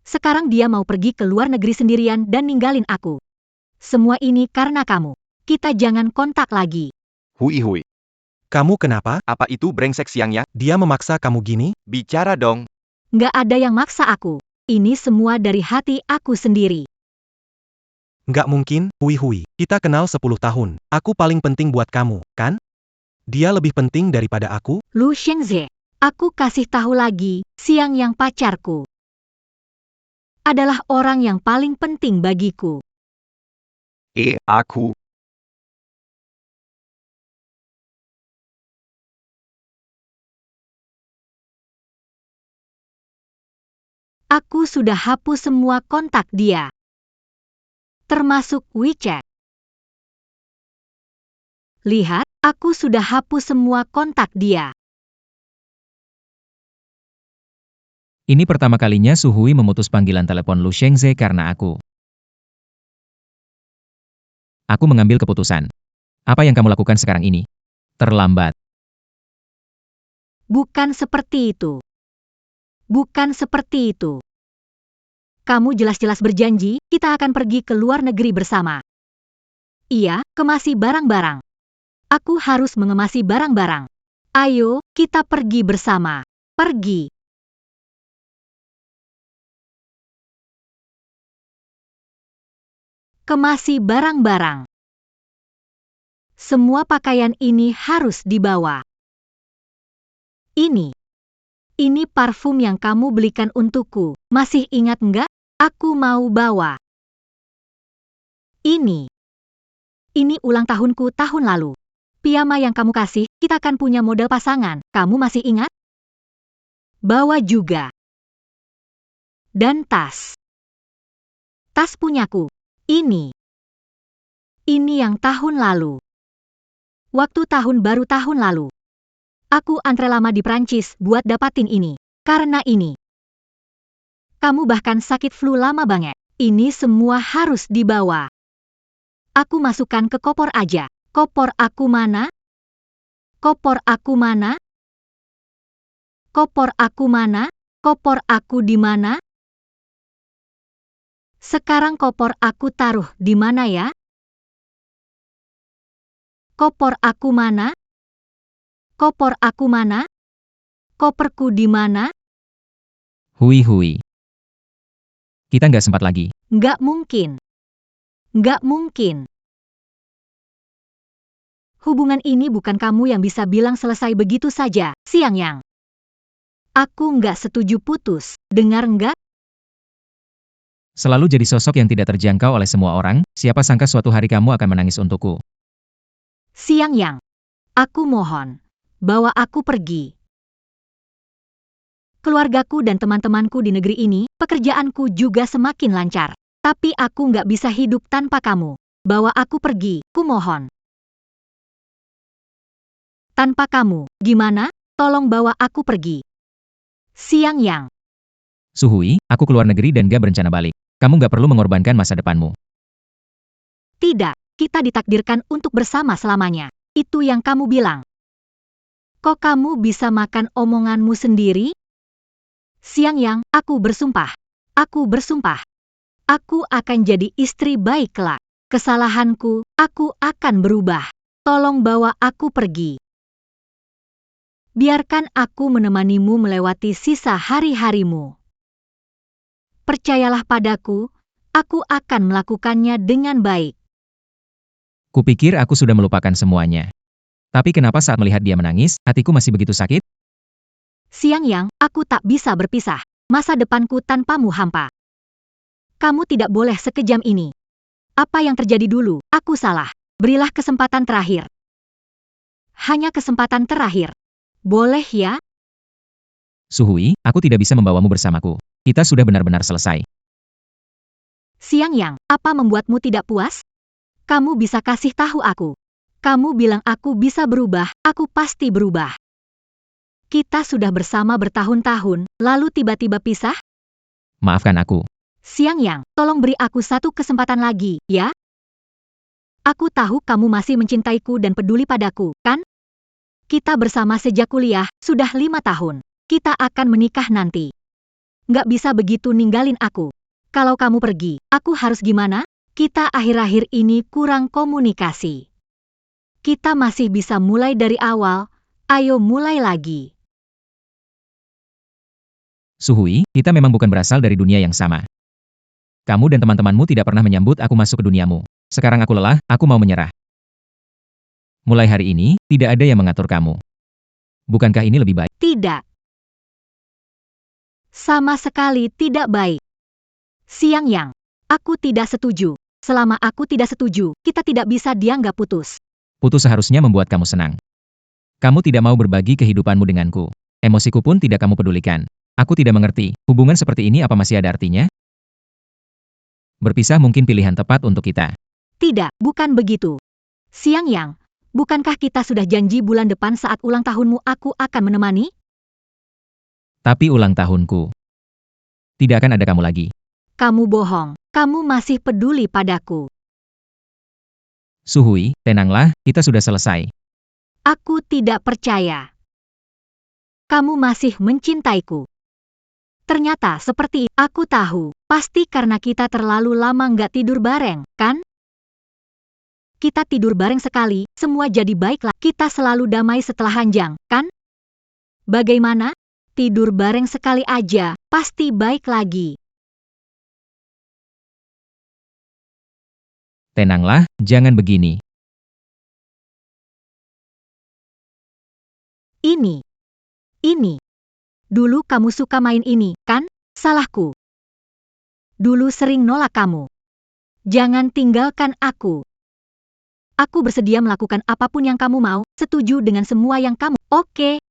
Sekarang dia mau pergi ke luar negeri sendirian dan ninggalin aku. Semua ini karena kamu. Kita jangan kontak lagi. Hui. Kamu kenapa? Apa itu brengsek Siang Yang? Dia memaksa kamu gini? Bicara dong. Nggak ada yang maksa aku. Ini semua dari hati aku sendiri. Nggak mungkin, Hui. Kita kenal 10 tahun. Aku paling penting buat kamu, kan? Dia lebih penting daripada aku? Lu Shengze, aku kasih tahu lagi, Siang Yang pacarku adalah orang yang paling penting bagiku. Aku. Aku sudah hapus semua kontak dia, termasuk WeChat. Lihat, aku sudah hapus semua kontak dia. Ini pertama kalinya Su Hui memutus panggilan telepon Lu Shengze karena aku. Aku mengambil keputusan. Apa yang kamu lakukan sekarang ini? Terlambat. Bukan seperti itu. Bukan seperti itu. Kamu jelas-jelas berjanji, kita akan pergi ke luar negeri bersama. Iya, kemasi barang-barang. Aku harus mengemasi barang-barang. Ayo, kita pergi bersama. Pergi. Kemasi barang-barang. Semua pakaian ini harus dibawa. Ini parfum yang kamu belikan untukku. Masih ingat nggak? Aku mau bawa. Ini ulang tahunku tahun lalu. Piyama yang kamu kasih, kita kan punya model pasangan. Kamu masih ingat? Bawa juga. Dan tas. Tas punyaku. Ini yang tahun lalu. Waktu tahun baru tahun lalu. Aku antre lama di Prancis buat dapatin ini. Karena ini. Kamu bahkan sakit flu lama banget. Ini semua harus dibawa. Aku masukkan ke koper aja. Koper aku mana? Koper aku mana? Koper aku mana? Koper aku di mana? Sekarang koper aku taruh di mana ya? Koper aku mana? Koper aku mana? Koperku di mana? Hui. Kita nggak sempat lagi. Nggak mungkin. Nggak mungkin. Hubungan ini bukan kamu yang bisa bilang selesai begitu saja, Siang Yang. Aku nggak setuju putus, dengar nggak? Selalu jadi sosok yang tidak terjangkau oleh semua orang, siapa sangka suatu hari kamu akan menangis untukku. Siang Yang, aku mohon, bawa aku pergi. Keluargaku dan teman-temanku di negeri ini, pekerjaanku juga semakin lancar. Tapi aku nggak bisa hidup tanpa kamu. Bawa aku pergi, ku mohon. Tanpa kamu, gimana? Tolong bawa aku pergi. Siang Yang. Su Hui, aku keluar negeri dan gak berencana balik. Kamu gak perlu mengorbankan masa depanmu. Tidak, kita ditakdirkan untuk bersama selamanya. Itu yang kamu bilang. Kok kamu bisa makan omonganmu sendiri? Siang Yang, aku bersumpah. Aku bersumpah. Aku akan jadi istri baik kelak. Kesalahanku, aku akan berubah. Tolong bawa aku pergi. Biarkan aku menemanimu melewati sisa hari-harimu. Percayalah padaku, aku akan melakukannya dengan baik. Kupikir aku sudah melupakan semuanya. Tapi kenapa saat melihat dia menangis, hatiku masih begitu sakit? Siang Yang, aku tak bisa berpisah. Masa depanku tanpamu hampa. Kamu tidak boleh sekejam ini. Apa yang terjadi dulu, aku salah. Berilah kesempatan terakhir. Hanya kesempatan terakhir. Boleh ya? Su Hui, aku tidak bisa membawamu bersamaku. Kita sudah benar-benar selesai. Siang Yang, apa membuatmu tidak puas? Kamu bisa kasih tahu aku. Kamu bilang aku bisa berubah, aku pasti berubah. Kita sudah bersama bertahun-tahun, lalu tiba-tiba pisah? Maafkan aku. Siang Yang, tolong beri aku satu kesempatan lagi, ya? Aku tahu kamu masih mencintaiku dan peduli padaku, kan? Kita bersama sejak kuliah, sudah 5 tahun. Kita akan menikah nanti. Nggak bisa begitu ninggalin aku. Kalau kamu pergi, aku harus gimana? Kita akhir-akhir ini kurang komunikasi. Kita masih bisa mulai dari awal, ayo mulai lagi. Suhui, kita memang bukan berasal dari dunia yang sama. Kamu dan teman-temanmu tidak pernah menyambut aku masuk ke duniamu. Sekarang aku lelah, aku mau menyerah. Mulai hari ini, tidak ada yang mengatur kamu. Bukankah ini lebih baik? Tidak. Sama sekali tidak baik. Siang Yang, aku tidak setuju. Selama aku tidak setuju, kita tidak bisa dianggap putus. Putus seharusnya membuat kamu senang. Kamu tidak mau berbagi kehidupanmu denganku. Emosiku pun tidak kamu pedulikan. Aku tidak mengerti, hubungan seperti ini apa masih ada artinya? Berpisah mungkin pilihan tepat untuk kita. Tidak, bukan begitu. Siang Yang, bukankah kita sudah janji bulan depan saat ulang tahunmu aku akan menemani? Tapi ulang tahunku. Tidak akan ada kamu lagi. Kamu bohong, kamu masih peduli padaku. Suhui, tenanglah, kita sudah selesai. Aku tidak percaya. Kamu masih mencintaiku. Ternyata seperti itu. Aku tahu, pasti karena kita terlalu lama nggak tidur bareng, kan? Kita tidur bareng sekali, semua jadi baiklah. Kita selalu damai setelah Hanjang, kan? Bagaimana? Tidur bareng sekali aja, pasti baik lagi. Tenanglah, jangan begini. Ini. Dulu kamu suka main ini, kan? Salahku. Dulu sering nolak kamu. Jangan tinggalkan aku. Aku bersedia melakukan apapun yang kamu mau, setuju dengan semua yang kamu. Oke.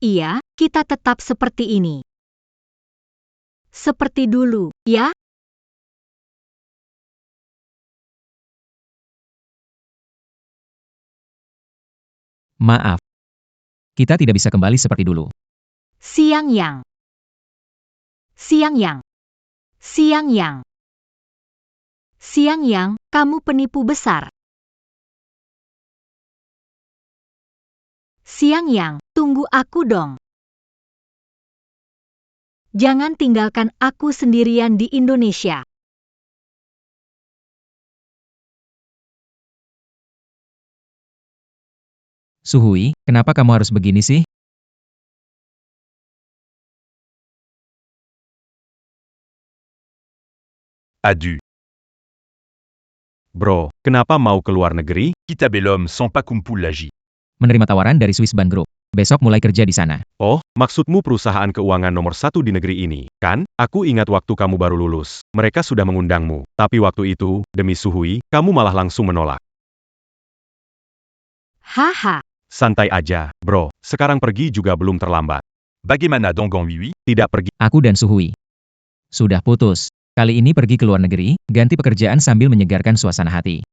Iya, kita tetap seperti ini. Seperti dulu, ya? Maaf. Kita tidak bisa kembali seperti dulu. Siang Yang. Siang Yang. Siang Yang. Siang Yang, kamu penipu besar. Siang Yang, tunggu aku dong. Jangan tinggalkan aku sendirian di Indonesia. Suhui, kenapa kamu harus begini sih? Adieu. Bro, kenapa mau ke luar negeri? Quitte à Bellum sans pas kumpul lagi. Menerima tawaran dari Swiss Bank Group. Besok mulai kerja di sana. Oh, maksudmu perusahaan keuangan nomor satu di negeri ini, kan? Aku ingat waktu kamu baru lulus. Mereka sudah mengundangmu. Tapi waktu itu, demi Suhui, kamu malah langsung menolak. Haha. Santai aja, bro. Sekarang pergi juga belum terlambat. Bagaimana dong Wiwi? Tidak pergi. Aku dan Suhui sudah putus. Kali ini pergi ke luar negeri, ganti pekerjaan sambil menyegarkan suasana hati.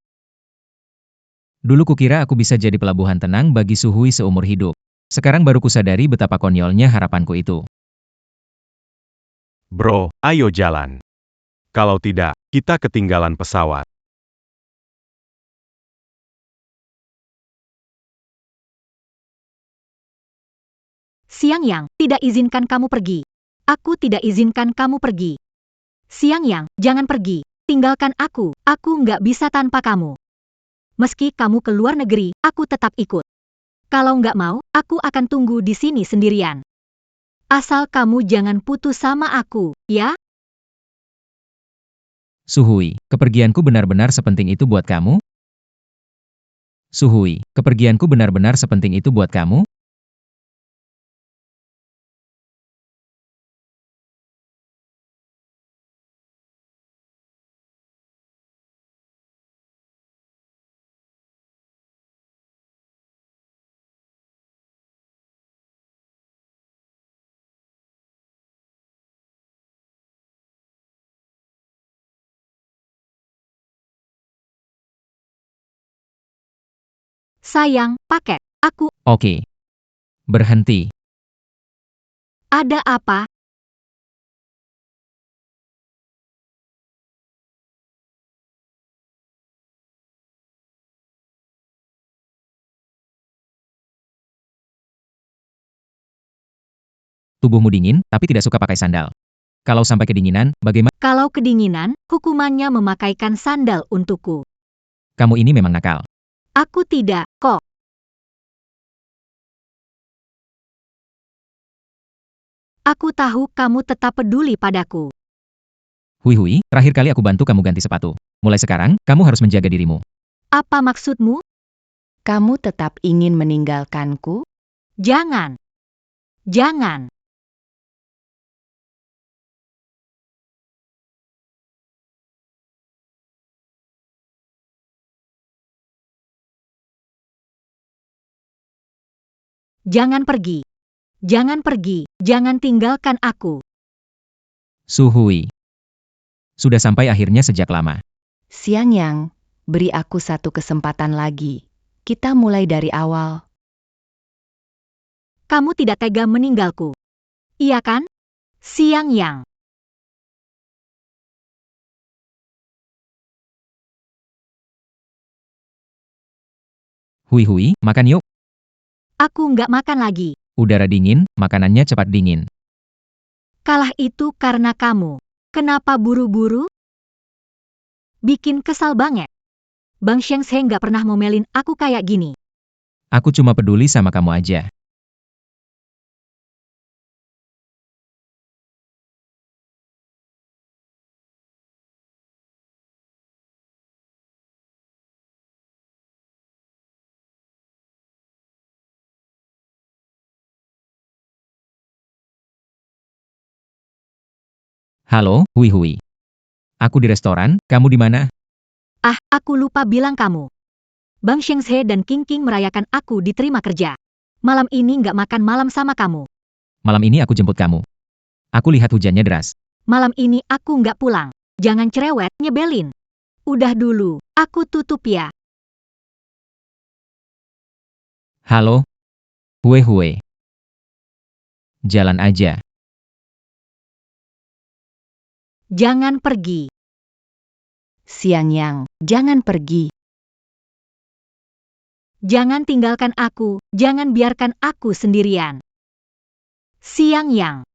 Dulu kukira aku bisa jadi pelabuhan tenang bagi Suhui seumur hidup. Sekarang baru kusadari betapa konyolnya harapanku itu. Bro, ayo jalan. Kalau tidak, kita ketinggalan pesawat. Siang Yang, tidak izinkan kamu pergi. Aku tidak izinkan kamu pergi. Siang Yang, jangan pergi. Tinggalkan aku nggak bisa tanpa kamu. Meski kamu ke luar negeri, aku tetap ikut. Kalau nggak mau, aku akan tunggu di sini sendirian. Asal kamu jangan putus sama aku, ya? Suhui, kepergianku benar-benar sepenting itu buat kamu? Suhui, kepergianku benar-benar sepenting itu buat kamu? Sayang, paket. Aku, Oke. Berhenti. ada apa? Tubuhmu dingin, tapi tidak suka pakai sandal. Kalau sampai kedinginan, bagaimana? Kalau kedinginan, hukumannya memakaikan sandal untukku. Kamu ini memang nakal. Aku tidak, kok. Aku tahu kamu tetap peduli padaku. Hui, terakhir kali aku bantu kamu ganti sepatu. Mulai sekarang, kamu harus menjaga dirimu. Apa maksudmu? Kamu tetap ingin meninggalkanku? Jangan. Jangan. Jangan pergi. Jangan pergi. Jangan tinggalkan aku. Su Hui. Sudah sampai akhirnya sejak lama. Siang Yang, beri aku satu kesempatan lagi. Kita mulai dari awal. Kamu tidak tega meninggalku. Iya kan? Siang Yang. Hui, makan yuk. Aku nggak makan lagi. Udara dingin, makanannya cepat dingin. Kalah itu karena kamu. Kenapa buru-buru? Bikin kesal banget. Bang Shengshe nggak pernah ngomelin aku kayak gini. Aku cuma peduli sama kamu aja. Halo, Hui. Aku di restoran, kamu di mana? Ah, aku lupa bilang kamu. Bang Shengshe dan King merayakan aku diterima kerja. Malam ini nggak makan malam sama kamu. Malam ini aku jemput kamu. Aku lihat hujannya deras. Malam ini aku nggak pulang. Jangan cerewet, nyebelin. Udah dulu, aku tutup ya. Halo? Hui. Jalan aja. Jangan pergi. Siang Yang, jangan pergi. Jangan tinggalkan aku, jangan biarkan aku sendirian. Siang Yang.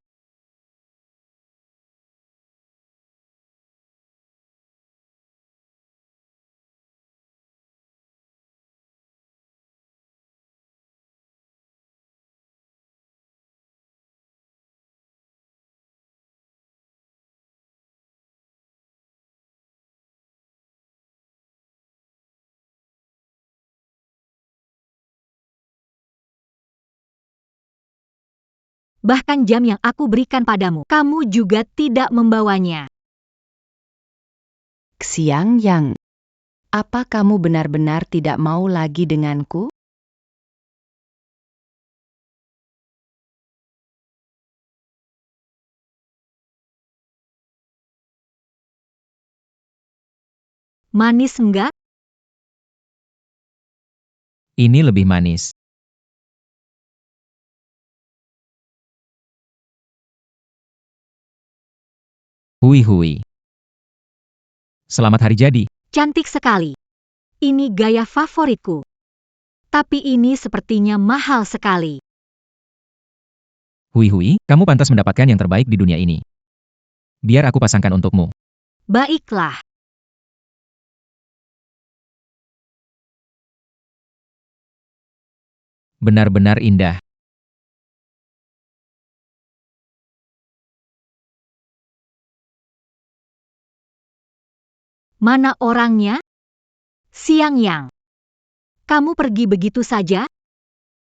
Bahkan jam yang aku berikan padamu, kamu juga tidak membawanya. Siang Yang, apa kamu benar-benar tidak mau lagi denganku? Manis enggak? Ini lebih manis. Hui. Selamat hari jadi. Cantik sekali. Ini gaya favoritku. Tapi ini sepertinya mahal sekali. Hui, kamu pantas mendapatkan yang terbaik di dunia ini. Biar aku pasangkan untukmu. Baiklah. Benar-benar indah. Mana orangnya? Siang Yang. Kamu pergi begitu saja?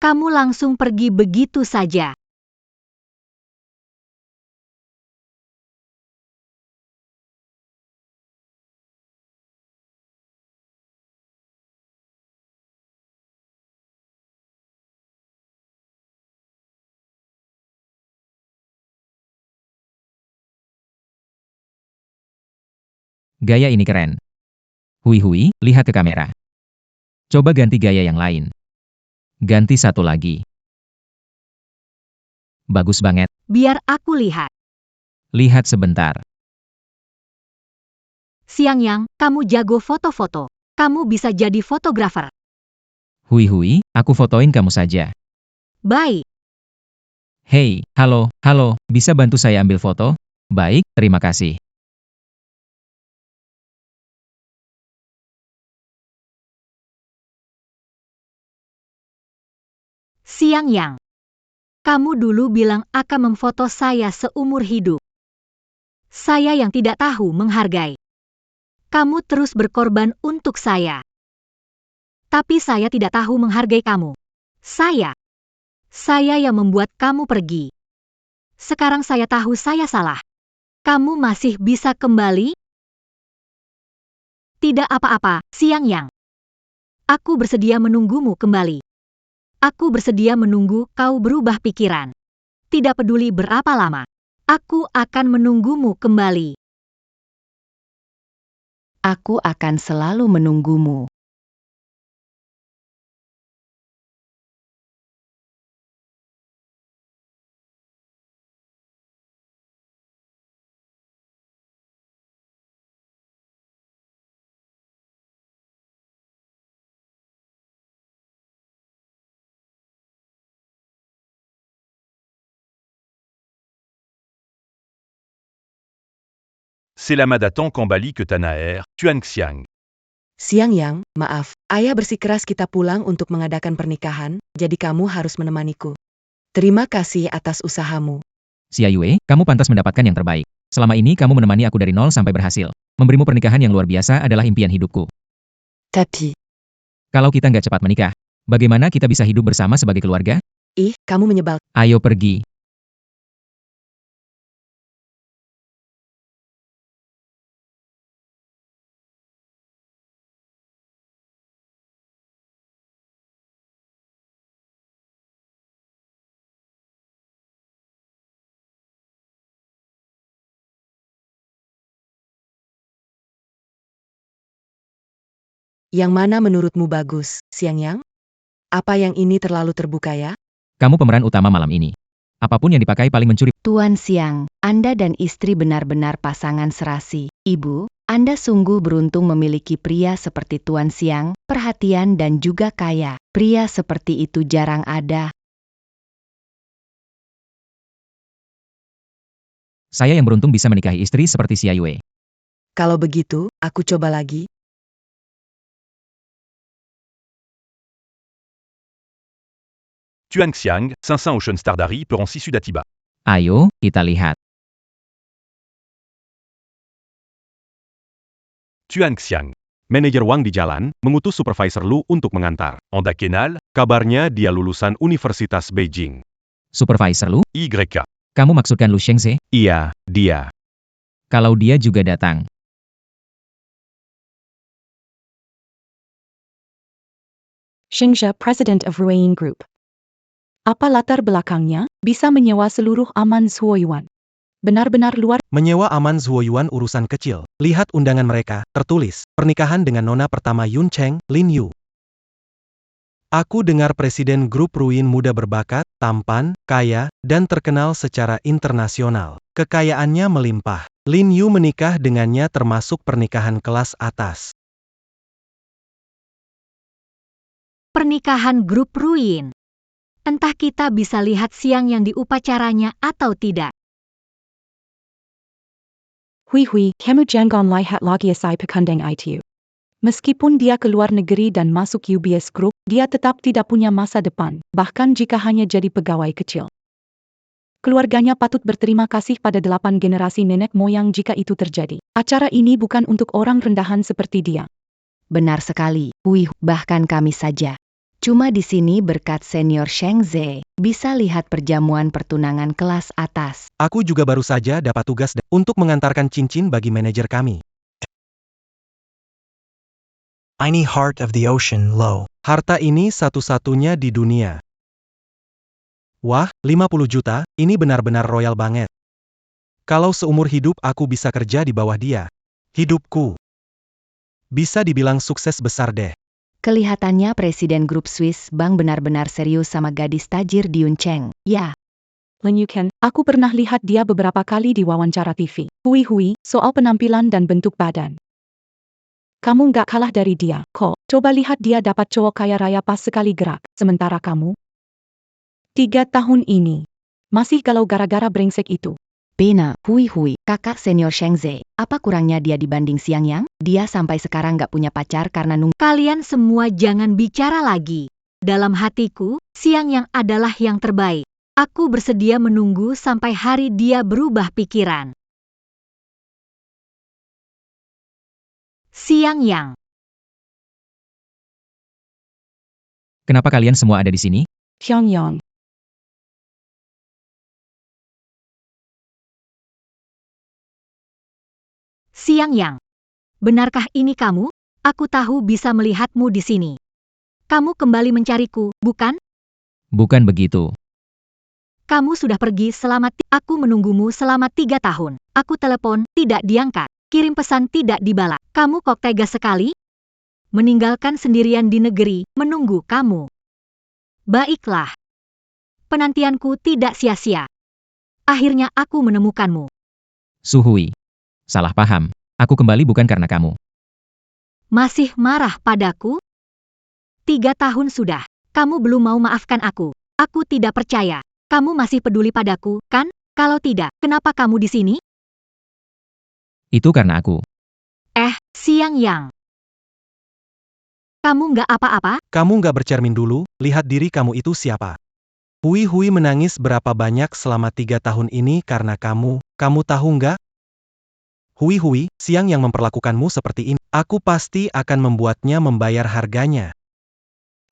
Kamu langsung pergi begitu saja. Gaya ini keren. Hui, lihat ke kamera. Coba ganti gaya yang lain. Ganti satu lagi. Bagus banget. Biar aku lihat. Lihat sebentar. Siang Yang, kamu jago foto-foto. Kamu bisa jadi fotografer. Hui, aku fotoin kamu saja. Baik. Hei, halo, bisa bantu saya ambil foto? Baik, terima kasih. Siang Yang. Kamu dulu bilang akan memfoto saya seumur hidup. Saya yang tidak tahu menghargai. Kamu terus berkorban untuk saya. Tapi saya tidak tahu menghargai kamu. Saya yang membuat kamu pergi. Sekarang saya tahu saya salah. Kamu masih bisa kembali? Tidak apa-apa, Siang Yang. Aku bersedia menunggumu kembali. Aku bersedia menunggu kau berubah pikiran. Tidak peduli berapa lama. Aku akan menunggumu kembali. Aku akan selalu menunggumu. C'est lama datang kembali ke tanah air, Tuan Xiang. Siang Yang, maaf, ayah bersikeras kita pulang untuk mengadakan pernikahan, jadi kamu harus menemaniku. Terima kasih atas usahamu. Xia Yue, kamu pantas mendapatkan yang terbaik. Selama ini kamu menemani aku dari nol sampai berhasil. Memberimu pernikahan yang luar biasa adalah impian hidupku. Tapi, Kalau kita nggak cepat menikah, bagaimana kita bisa hidup bersama sebagai keluarga? kamu menyebalkan. Ayo pergi. Yang mana menurutmu bagus, Siang Yang? Apa yang ini terlalu terbuka ya? Kamu pemeran utama malam ini. Apapun yang dipakai paling mencuri. Tuan Siang, Anda dan istri benar-benar pasangan serasi. Ibu, Anda sungguh beruntung memiliki pria seperti Tuan Siang, perhatian dan juga kaya. Pria seperti itu jarang ada. Saya yang beruntung bisa menikahi istri seperti Xia Yue. Kalau begitu, aku coba lagi. Tuan Xiang, 500 Ocean Stardari Peron Sisu Datiba. Ayo, kita lihat. Tuan Xiang. Manajer Wang di jalan, mengutus supervisor Lu untuk mengantar. Anda kenal? Kabarnya dia lulusan Universitas Beijing. Supervisor Lu, YK. kamu maksudkan Lu Shengze? Iya, dia. Kalau dia juga datang. Shengzhe, President of Ruein Group. Apa latar belakangnya? Bisa menyewa seluruh aman Zuoyuan. Benar-benar luar. Menyewa aman Zuoyuan urusan kecil. Lihat undangan mereka, tertulis, pernikahan dengan nona pertama Yun Cheng, Lin Yu. Aku dengar Presiden Grup Ruin muda berbakat, tampan, kaya, dan terkenal secara internasional. Kekayaannya melimpah. Lin Yu menikah dengannya termasuk pernikahan kelas atas. Pernikahan grup Ruin. Entah kita bisa lihat Siang Yang di upacaranya atau tidak. Hui, kamu jangan lihat lagi asai pekandang itu. Meskipun dia keluar negeri dan masuk UBS Group, dia tetap tidak punya masa depan, bahkan jika hanya jadi pegawai kecil. Keluarganya patut berterima kasih pada 8 generasi nenek moyang jika itu terjadi. Acara ini bukan untuk orang rendahan seperti dia. Benar sekali, bahkan kami saja. Cuma di sini berkat senior Shengze, bisa lihat perjamuan pertunangan kelas atas. Aku juga baru saja dapat tugas untuk mengantarkan cincin bagi manajer kami. Tiny heart of the ocean low. Harta ini satu-satunya di dunia. Wah, 50 juta, ini benar-benar royal banget. Kalau seumur hidup aku bisa kerja di bawah dia. Hidupku bisa dibilang sukses besar deh. Kelihatannya Presiden Grup Swiss Bank benar-benar serius sama gadis tajir Diun Cheng. Ya, Lin Yuken, aku pernah lihat dia beberapa kali di wawancara TV. Hui, soal penampilan dan bentuk badan. Kamu nggak kalah dari dia, kok. Coba lihat dia dapat cowok kaya raya pas sekali gerak. Sementara kamu, 3 tahun ini, masih galau gara-gara brengsek itu. Bena, Hui, kakak senior Sheng Ze. Apa kurangnya dia dibanding Xiang Yang? Dia sampai sekarang nggak punya pacar karena Kalian semua jangan bicara lagi. Dalam hatiku, Xiang Yang adalah yang terbaik. Aku bersedia menunggu sampai hari dia berubah pikiran. Xiang Yang. Kenapa kalian semua ada di sini? Xiang Yang. Xiang Yang. Benarkah ini kamu? Aku tahu bisa melihatmu di sini. Kamu kembali mencariku, bukan? Bukan begitu. Kamu sudah pergi selama aku menunggumu selama 3 tahun. Aku telepon, tidak diangkat. Kirim pesan tidak dibalas. Kamu kok tega sekali? Meninggalkan sendirian di negeri, menunggu kamu. Baiklah. Penantianku tidak sia-sia. Akhirnya aku menemukanmu. Su Hui. Salah paham. Aku kembali bukan karena kamu. Masih marah padaku? 3 tahun sudah. Kamu belum mau maafkan aku. Aku tidak percaya. Kamu masih peduli padaku, kan? Kalau tidak, kenapa kamu di sini? Itu karena aku. Xiang Yang. Kamu nggak apa-apa? Kamu nggak bercermin dulu, lihat diri kamu itu siapa. Hui menangis berapa banyak selama 3 tahun ini karena kamu tahu nggak? Hui, Xiang yang memperlakukanmu seperti ini, aku pasti akan membuatnya membayar harganya.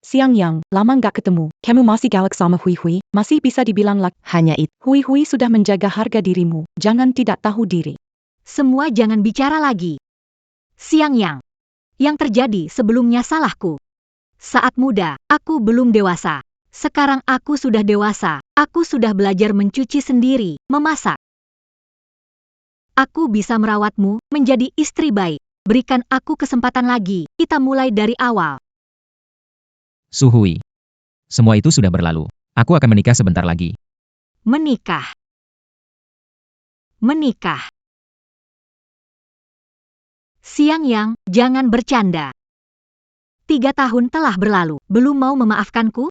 Xiang Yang, lama nggak ketemu. Kamu masih galak sama Hui, masih bisa dibilang laki. hanya itu. Hui sudah menjaga harga dirimu. Jangan tidak tahu diri. Semua jangan bicara lagi. Xiang Yang. Yang terjadi sebelumnya salahku. Saat muda, aku belum dewasa. Sekarang aku sudah dewasa. Aku sudah belajar mencuci sendiri, memasak. Aku bisa merawatmu, menjadi istri baik. Berikan aku kesempatan lagi, kita mulai dari awal. Su Hui. Semua itu sudah berlalu. Aku akan menikah sebentar lagi. Menikah. Xiang Yang, jangan bercanda. 3 tahun telah berlalu, belum mau memaafkanku?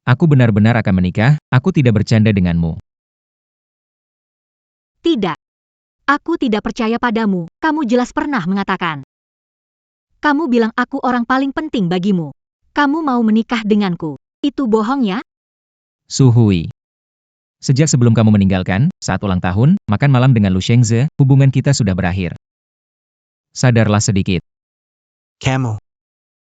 Aku benar-benar akan menikah, aku tidak bercanda denganmu. Tidak. Aku tidak percaya padamu, kamu jelas pernah mengatakan. Kamu bilang aku orang paling penting bagimu. Kamu mau menikah denganku. Itu bohong ya? Su Hui. Sejak sebelum kamu meninggalkan, saat ulang tahun, makan malam dengan Lu Shengze, hubungan kita sudah berakhir. Sadarlah sedikit. Kamu.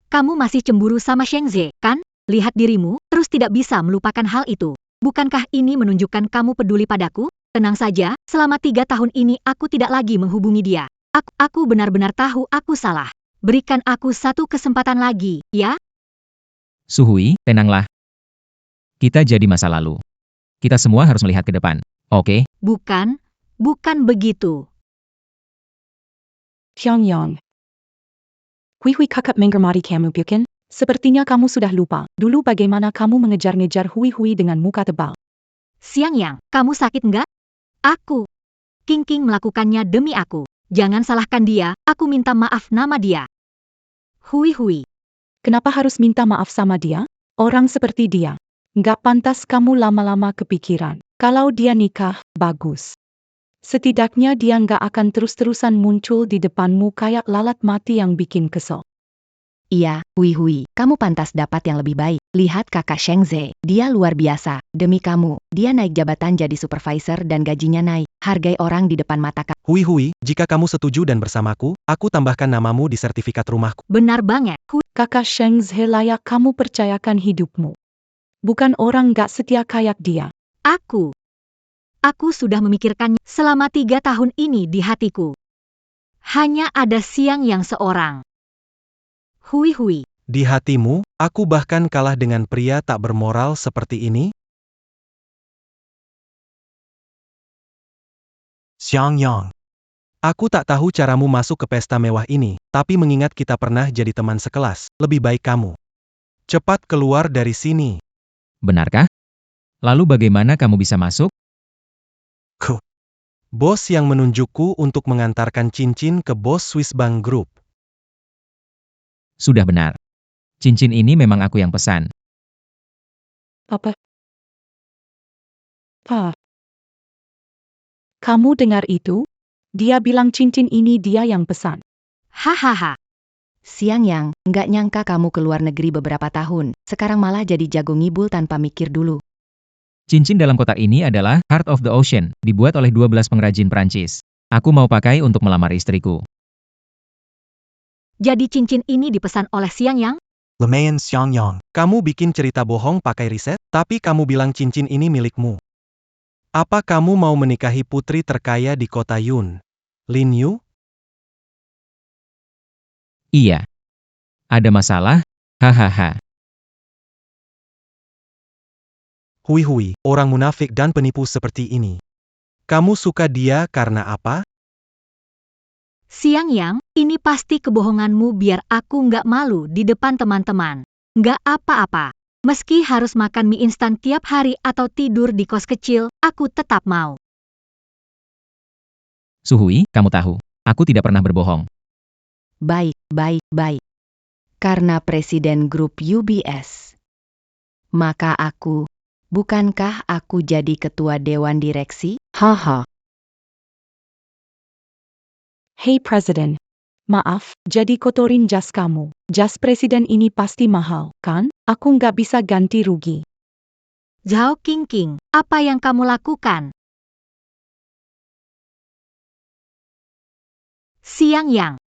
Kamu masih cemburu sama Sheng Ze, kan? Lihat dirimu, terus tidak bisa melupakan hal itu. Bukankah ini menunjukkan kamu peduli padaku? Tenang saja, selama 3 tahun ini aku tidak lagi menghubungi dia. Aku benar-benar tahu aku salah. Berikan aku satu kesempatan lagi, ya? Su Hui, tenanglah. Kita jadi masa lalu. Kita semua harus melihat ke depan. Oke? Bukan begitu. Xiang Yang. Hui kakak menghormati kamu bukan? Sepertinya kamu sudah lupa, dulu bagaimana kamu mengejar-ngejar Hui dengan muka tebal. Xiang Yang, kamu sakit nggak? Aku. King melakukannya demi aku. Jangan salahkan dia, aku minta maaf nama dia. Hui. Kenapa harus minta maaf sama dia? Orang seperti dia. Nggak pantas kamu lama-lama kepikiran. Kalau dia nikah, bagus. Setidaknya dia nggak akan terus-terusan muncul di depanmu kayak lalat mati yang bikin kesel. Iya, Hui, kamu pantas dapat yang lebih baik. Lihat kakak Sheng Ze, dia luar biasa. Demi kamu, dia naik jabatan jadi supervisor dan gajinya naik. Hargai orang di depan mata kamu. Hui, jika kamu setuju dan bersamaku, aku tambahkan namamu di sertifikat rumahku. Benar banget. Kakak Sheng Ze layak kamu percayakan hidupmu. Bukan orang nggak setia kayak dia. Aku sudah memikirkannya selama 3 tahun ini di hatiku. Hanya ada Xiang Yang seorang. Hui. Di hatimu, aku bahkan kalah dengan pria tak bermoral seperti ini? Xiang Yang. Aku tak tahu caramu masuk ke pesta mewah ini, tapi mengingat kita pernah jadi teman sekelas, lebih baik kamu Cepat keluar dari sini. Benarkah? Lalu bagaimana kamu bisa masuk? Bos yang menunjukku untuk mengantarkan cincin ke bos Swiss Bank Group. Sudah benar. Cincin ini memang aku yang pesan. Apa? Pa. Kamu dengar itu? Dia bilang cincin ini dia yang pesan. Hahaha. Siang Yang, nggak nyangka kamu ke luar negeri beberapa tahun, sekarang malah jadi jago ngibul tanpa mikir dulu. Cincin dalam kotak ini adalah Heart of the Ocean, dibuat oleh 12 pengrajin Prancis. Aku mau pakai untuk melamar istriku. Jadi cincin ini dipesan oleh Siang Yang? Lemayan Xiangyang. Kamu bikin cerita bohong pakai riset, tapi kamu bilang cincin ini milikmu. Apa kamu mau menikahi putri terkaya di kota Yun? Lin Yu? Iya. Ada masalah? Hahaha. Hui, orang munafik dan penipu seperti ini. Kamu suka dia karena apa? Siang Yang, ini pasti kebohonganmu biar aku nggak malu di depan teman-teman. Nggak apa-apa. Meski harus makan mie instan tiap hari atau tidur di kos kecil, aku tetap mau. Suhui, kamu tahu, aku tidak pernah berbohong. Baik. Karena presiden grup UBS. Maka bukankah aku jadi ketua dewan direksi? Haha. Hey Presiden. Maaf, jadi kotorin jas kamu. Jas presiden ini pasti mahal, kan? Aku nggak bisa ganti rugi. Zhao Qingqing, apa yang kamu lakukan? Siang Yang.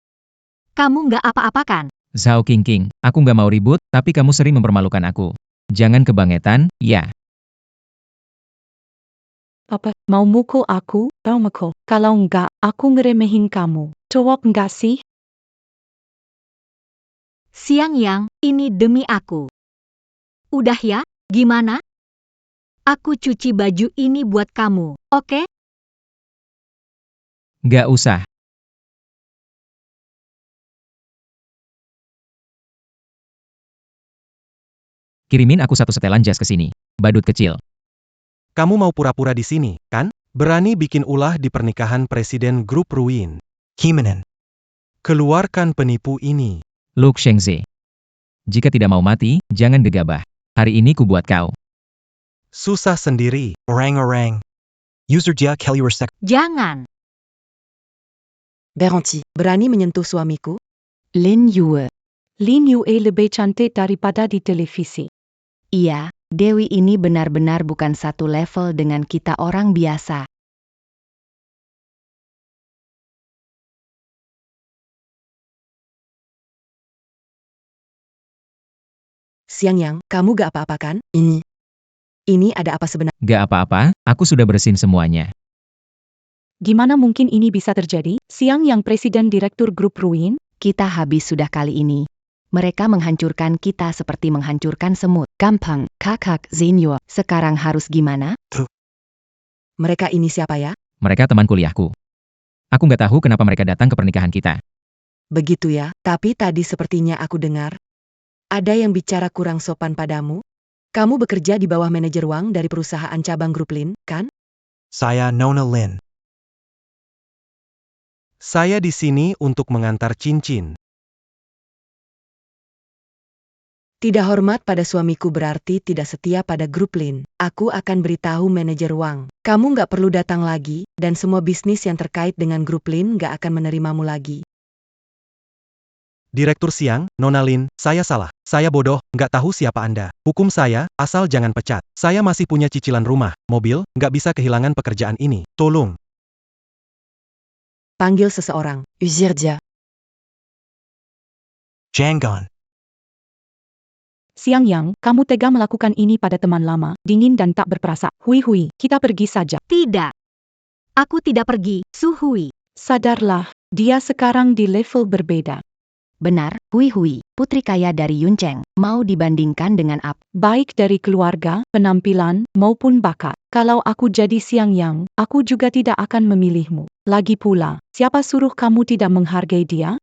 Kamu nggak apa-apa kan? Zhao Qingqing, aku nggak mau ribut, tapi kamu sering mempermalukan aku. Jangan kebangetan, ya. Apa, mau mukul aku? Mukul. Kalau nggak, aku ngeremehin kamu. Cowok nggak sih? Siang Yang, ini demi aku. Udah ya, gimana? Aku cuci baju ini buat kamu, oke? Nggak usah. Kirimin aku satu setelan jas ke sini. Badut kecil. Kamu mau pura-pura di sini, kan? Berani bikin ulah di pernikahan presiden grup Ruin. Kimanin. Keluarkan penipu ini. Luke Shengze. Jika tidak mau mati, jangan gegabah. Hari ini ku buat kau. Susah sendiri. Orang. User Jia Kelly Resek. Jangan. Beranti, berani menyentuh suamiku? Lin Yue. Lin Yue lebih cantik daripada di televisi. Iya, Dewi ini benar-benar bukan satu level dengan kita orang biasa. Siang Yang, kamu gak apa-apa kan? Ini ada apa sebenarnya? Gak apa-apa, aku sudah bersihin semuanya. Gimana mungkin ini bisa terjadi? Siang Yang presiden direktur grup Ruin? Kita habis sudah kali ini. Mereka menghancurkan kita seperti menghancurkan semut. Gampang, kakak Zinyo. Sekarang harus gimana? Mereka ini siapa ya? Mereka teman kuliahku. Aku nggak tahu kenapa mereka datang ke pernikahan kita. Begitu ya, tapi tadi sepertinya aku dengar. Ada yang bicara kurang sopan padamu? Kamu bekerja di bawah manajer uang dari perusahaan cabang grup Lin, kan? Saya Nona Lin. Saya di sini untuk mengantar cincin. Tidak hormat pada suamiku berarti tidak setia pada grup Lin. Aku akan beritahu manajer uang. Kamu nggak perlu datang lagi, dan semua bisnis yang terkait dengan grup Lin nggak akan menerimamu lagi. Direktur Siang, Nona Lin, saya salah. Saya bodoh, nggak tahu siapa Anda. Hukum saya, asal jangan pecat. Saya masih punya cicilan rumah, mobil, nggak bisa kehilangan pekerjaan ini. Tolong. Panggil seseorang. Uzirja. Jangan. Siang Yang, kamu tega melakukan ini pada teman lama, dingin dan tak berperasa. Hui, kita pergi saja. Tidak. Aku tidak pergi, Su Hui. Sadarlah, dia sekarang di level berbeda. Benar, Hui, putri kaya dari Yuncheng, mau dibandingkan dengan apa? Baik dari keluarga, penampilan, maupun bakat. Kalau aku jadi Siang Yang, aku juga tidak akan memilihmu. Lagi pula, siapa suruh kamu tidak menghargai dia?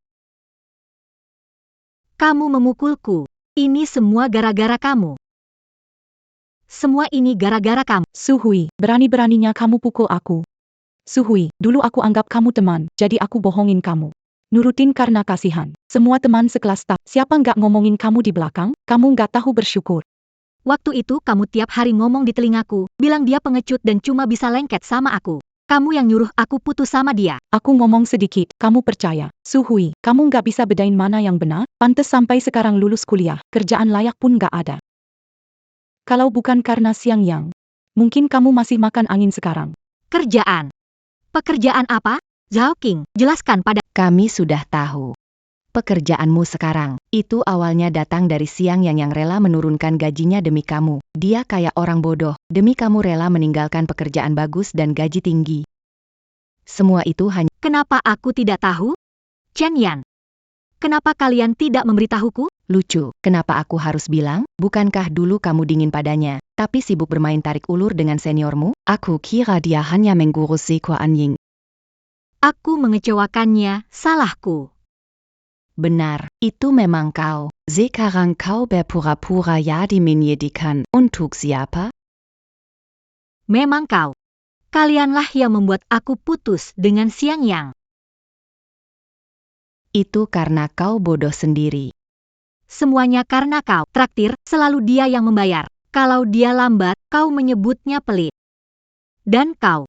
Kamu memukulku. Ini semua gara-gara kamu. Semua ini gara-gara kamu. Suhui, berani-beraninya kamu pukul aku. Suhui, dulu aku anggap kamu teman, jadi aku bohongin kamu. Nurutin karena kasihan. Semua teman sekelas tak. Siapa nggak ngomongin kamu di belakang, kamu nggak tahu bersyukur. Waktu itu kamu tiap hari ngomong di telingaku, bilang dia pengecut dan cuma bisa lengket sama aku. Kamu yang nyuruh aku putus sama dia. Aku ngomong sedikit, kamu percaya. Suhui, kamu nggak bisa bedain mana yang benar, pantes sampai sekarang lulus kuliah, kerjaan layak pun nggak ada. Kalau bukan karena Xiang Yang, mungkin kamu masih makan angin sekarang. Kerjaan. Pekerjaan apa? Zhao Qing, jelaskan pada. Kami sudah tahu. Pekerjaanmu sekarang, itu awalnya datang dari Xiang yang rela menurunkan gajinya demi kamu. Dia kayak orang bodoh, demi kamu rela meninggalkan pekerjaan bagus dan gaji tinggi. Semua itu hanya... Kenapa aku tidak tahu? Chen Yan. Kenapa kalian tidak memberitahuku? Lucu, kenapa aku harus bilang? Bukankah dulu kamu dingin padanya, tapi sibuk bermain tarik ulur dengan seniormu? Aku kira dia hanya mengurus Zeko Anying. Aku mengecewakannya, salahku. Benar, itu memang kau. Sekarang kau berpura-pura jadi menyedihkan. Untuk siapa? Memang kau. Kalianlah yang membuat aku putus dengan Xiang Yang. Itu karena kau bodoh sendiri. Semuanya karena kau. Traktir, selalu dia yang membayar. Kalau dia lambat, kau menyebutnya pelit. Dan kau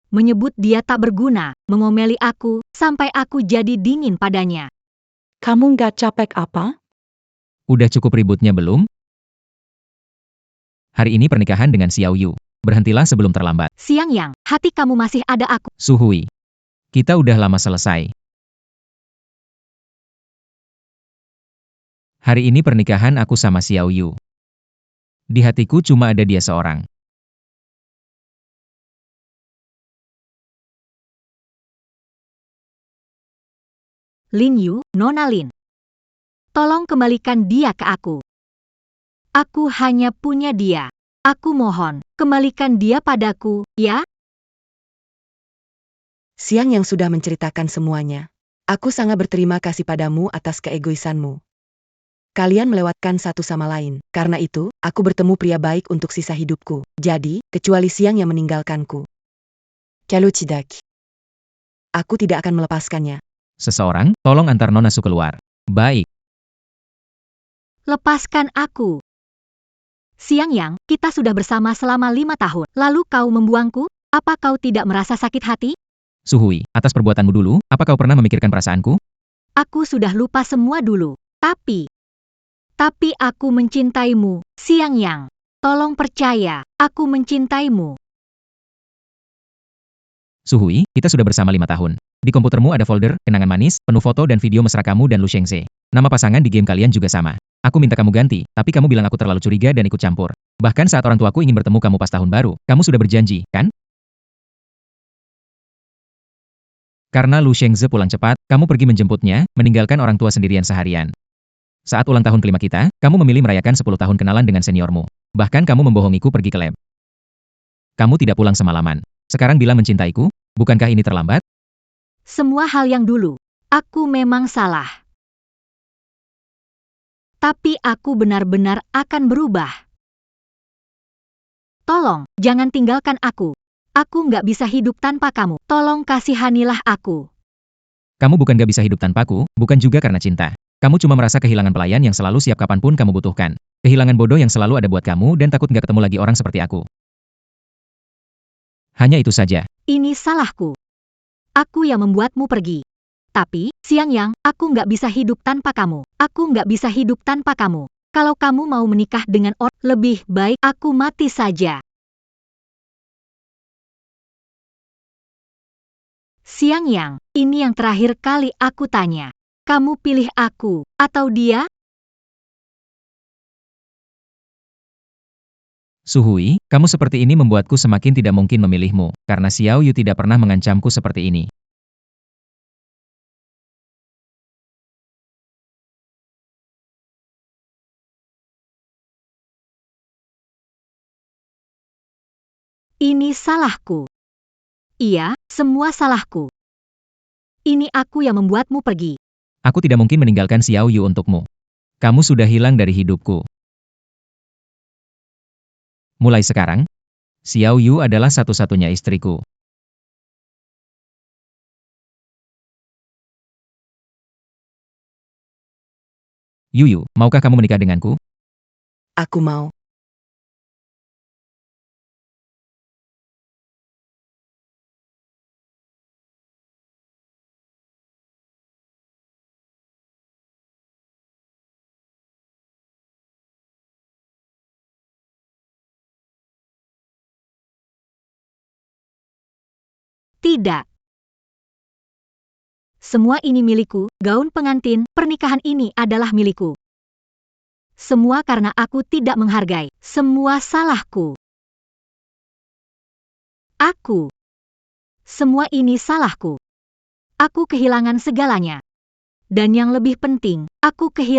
menyebut dia tak berguna, mengomeli aku, sampai aku jadi dingin padanya. Kamu nggak capek apa? Udah cukup ributnya belum? Hari ini pernikahan dengan Xiao Yu. Berhentilah sebelum terlambat. Xiang Yang, hati kamu masih ada aku. Suhui. Kita udah lama selesai. Hari ini pernikahan aku sama Xiao Yu. Di hatiku cuma ada dia seorang. Lin Yu, Nona Lin. Tolong kembalikan dia ke aku. Aku hanya punya dia. Aku mohon, kembalikan dia padaku, ya? Xiang yang sudah menceritakan semuanya. Aku sangat berterima kasih padamu atas keegoisanmu. Kalian melewatkan satu sama lain. Karena itu, aku bertemu pria baik untuk sisa hidupku. Jadi, kecuali Xiang yang meninggalkanku. Kalau tidak, aku tidak akan melepaskannya. Seseorang, tolong antar Nona Su keluar. Baik. Lepaskan aku. Xiang Yang, kita sudah bersama selama 5 tahun. Lalu kau membuangku? Apa kau tidak merasa sakit hati? Suhui, atas perbuatanmu dulu, apa kau pernah memikirkan perasaanku? Aku sudah lupa semua dulu. Tapi aku mencintaimu, Xiang Yang. Tolong percaya, aku mencintaimu. Suhui, kita sudah bersama 5 tahun. Di komputermu ada folder, kenangan manis, penuh foto dan video mesra kamu dan Lu Shengze. Nama pasangan di game kalian juga sama. Aku minta kamu ganti, tapi kamu bilang aku terlalu curiga dan ikut campur. Bahkan saat orang tuaku ingin bertemu kamu pas tahun baru, kamu sudah berjanji, kan? Karena Lu Shengze pulang cepat, kamu pergi menjemputnya, meninggalkan orang tua sendirian seharian. Saat ulang tahun kelima kita, kamu memilih merayakan 10 tahun kenalan dengan seniormu. Bahkan kamu membohongiku pergi ke lab. Kamu tidak pulang semalaman. Sekarang bilang mencintaiku, bukankah ini terlambat? Semua hal yang dulu, aku memang salah. Tapi aku benar-benar akan berubah. Tolong, jangan tinggalkan aku. Aku nggak bisa hidup tanpa kamu. Tolong kasihanilah aku. Kamu bukan gak bisa hidup tanpaku, bukan juga karena cinta. Kamu cuma merasa kehilangan pelayan yang selalu siap kapanpun kamu butuhkan. Kehilangan bodoh yang selalu ada buat kamu dan takut gak ketemu lagi orang seperti aku. Hanya itu saja. Ini salahku. Aku yang membuatmu pergi. Tapi, Xiang Yang, aku nggak bisa hidup tanpa kamu. Aku nggak bisa hidup tanpa kamu. Kalau kamu mau menikah dengan orang, lebih baik aku mati saja. Xiang Yang, ini yang terakhir kali aku tanya. Kamu pilih aku, atau dia? Suhui, kamu seperti ini membuatku semakin tidak mungkin memilihmu, karena Xiao Yu tidak pernah mengancamku seperti ini. Ini salahku. Iya, semua salahku. Ini aku yang membuatmu pergi. Aku tidak mungkin meninggalkan Xiao Yu untukmu. Kamu sudah hilang dari hidupku. Mulai sekarang, Xiao Yu adalah satu-satunya istriku. Yuyu, maukah kamu menikah denganku? Aku mau. Tidak. Semua ini milikku, gaun pengantin, pernikahan ini adalah milikku. Semua karena aku tidak menghargai. Semua salahku. Aku. Semua ini salahku. Aku kehilangan segalanya. Dan yang lebih penting, aku kehilangan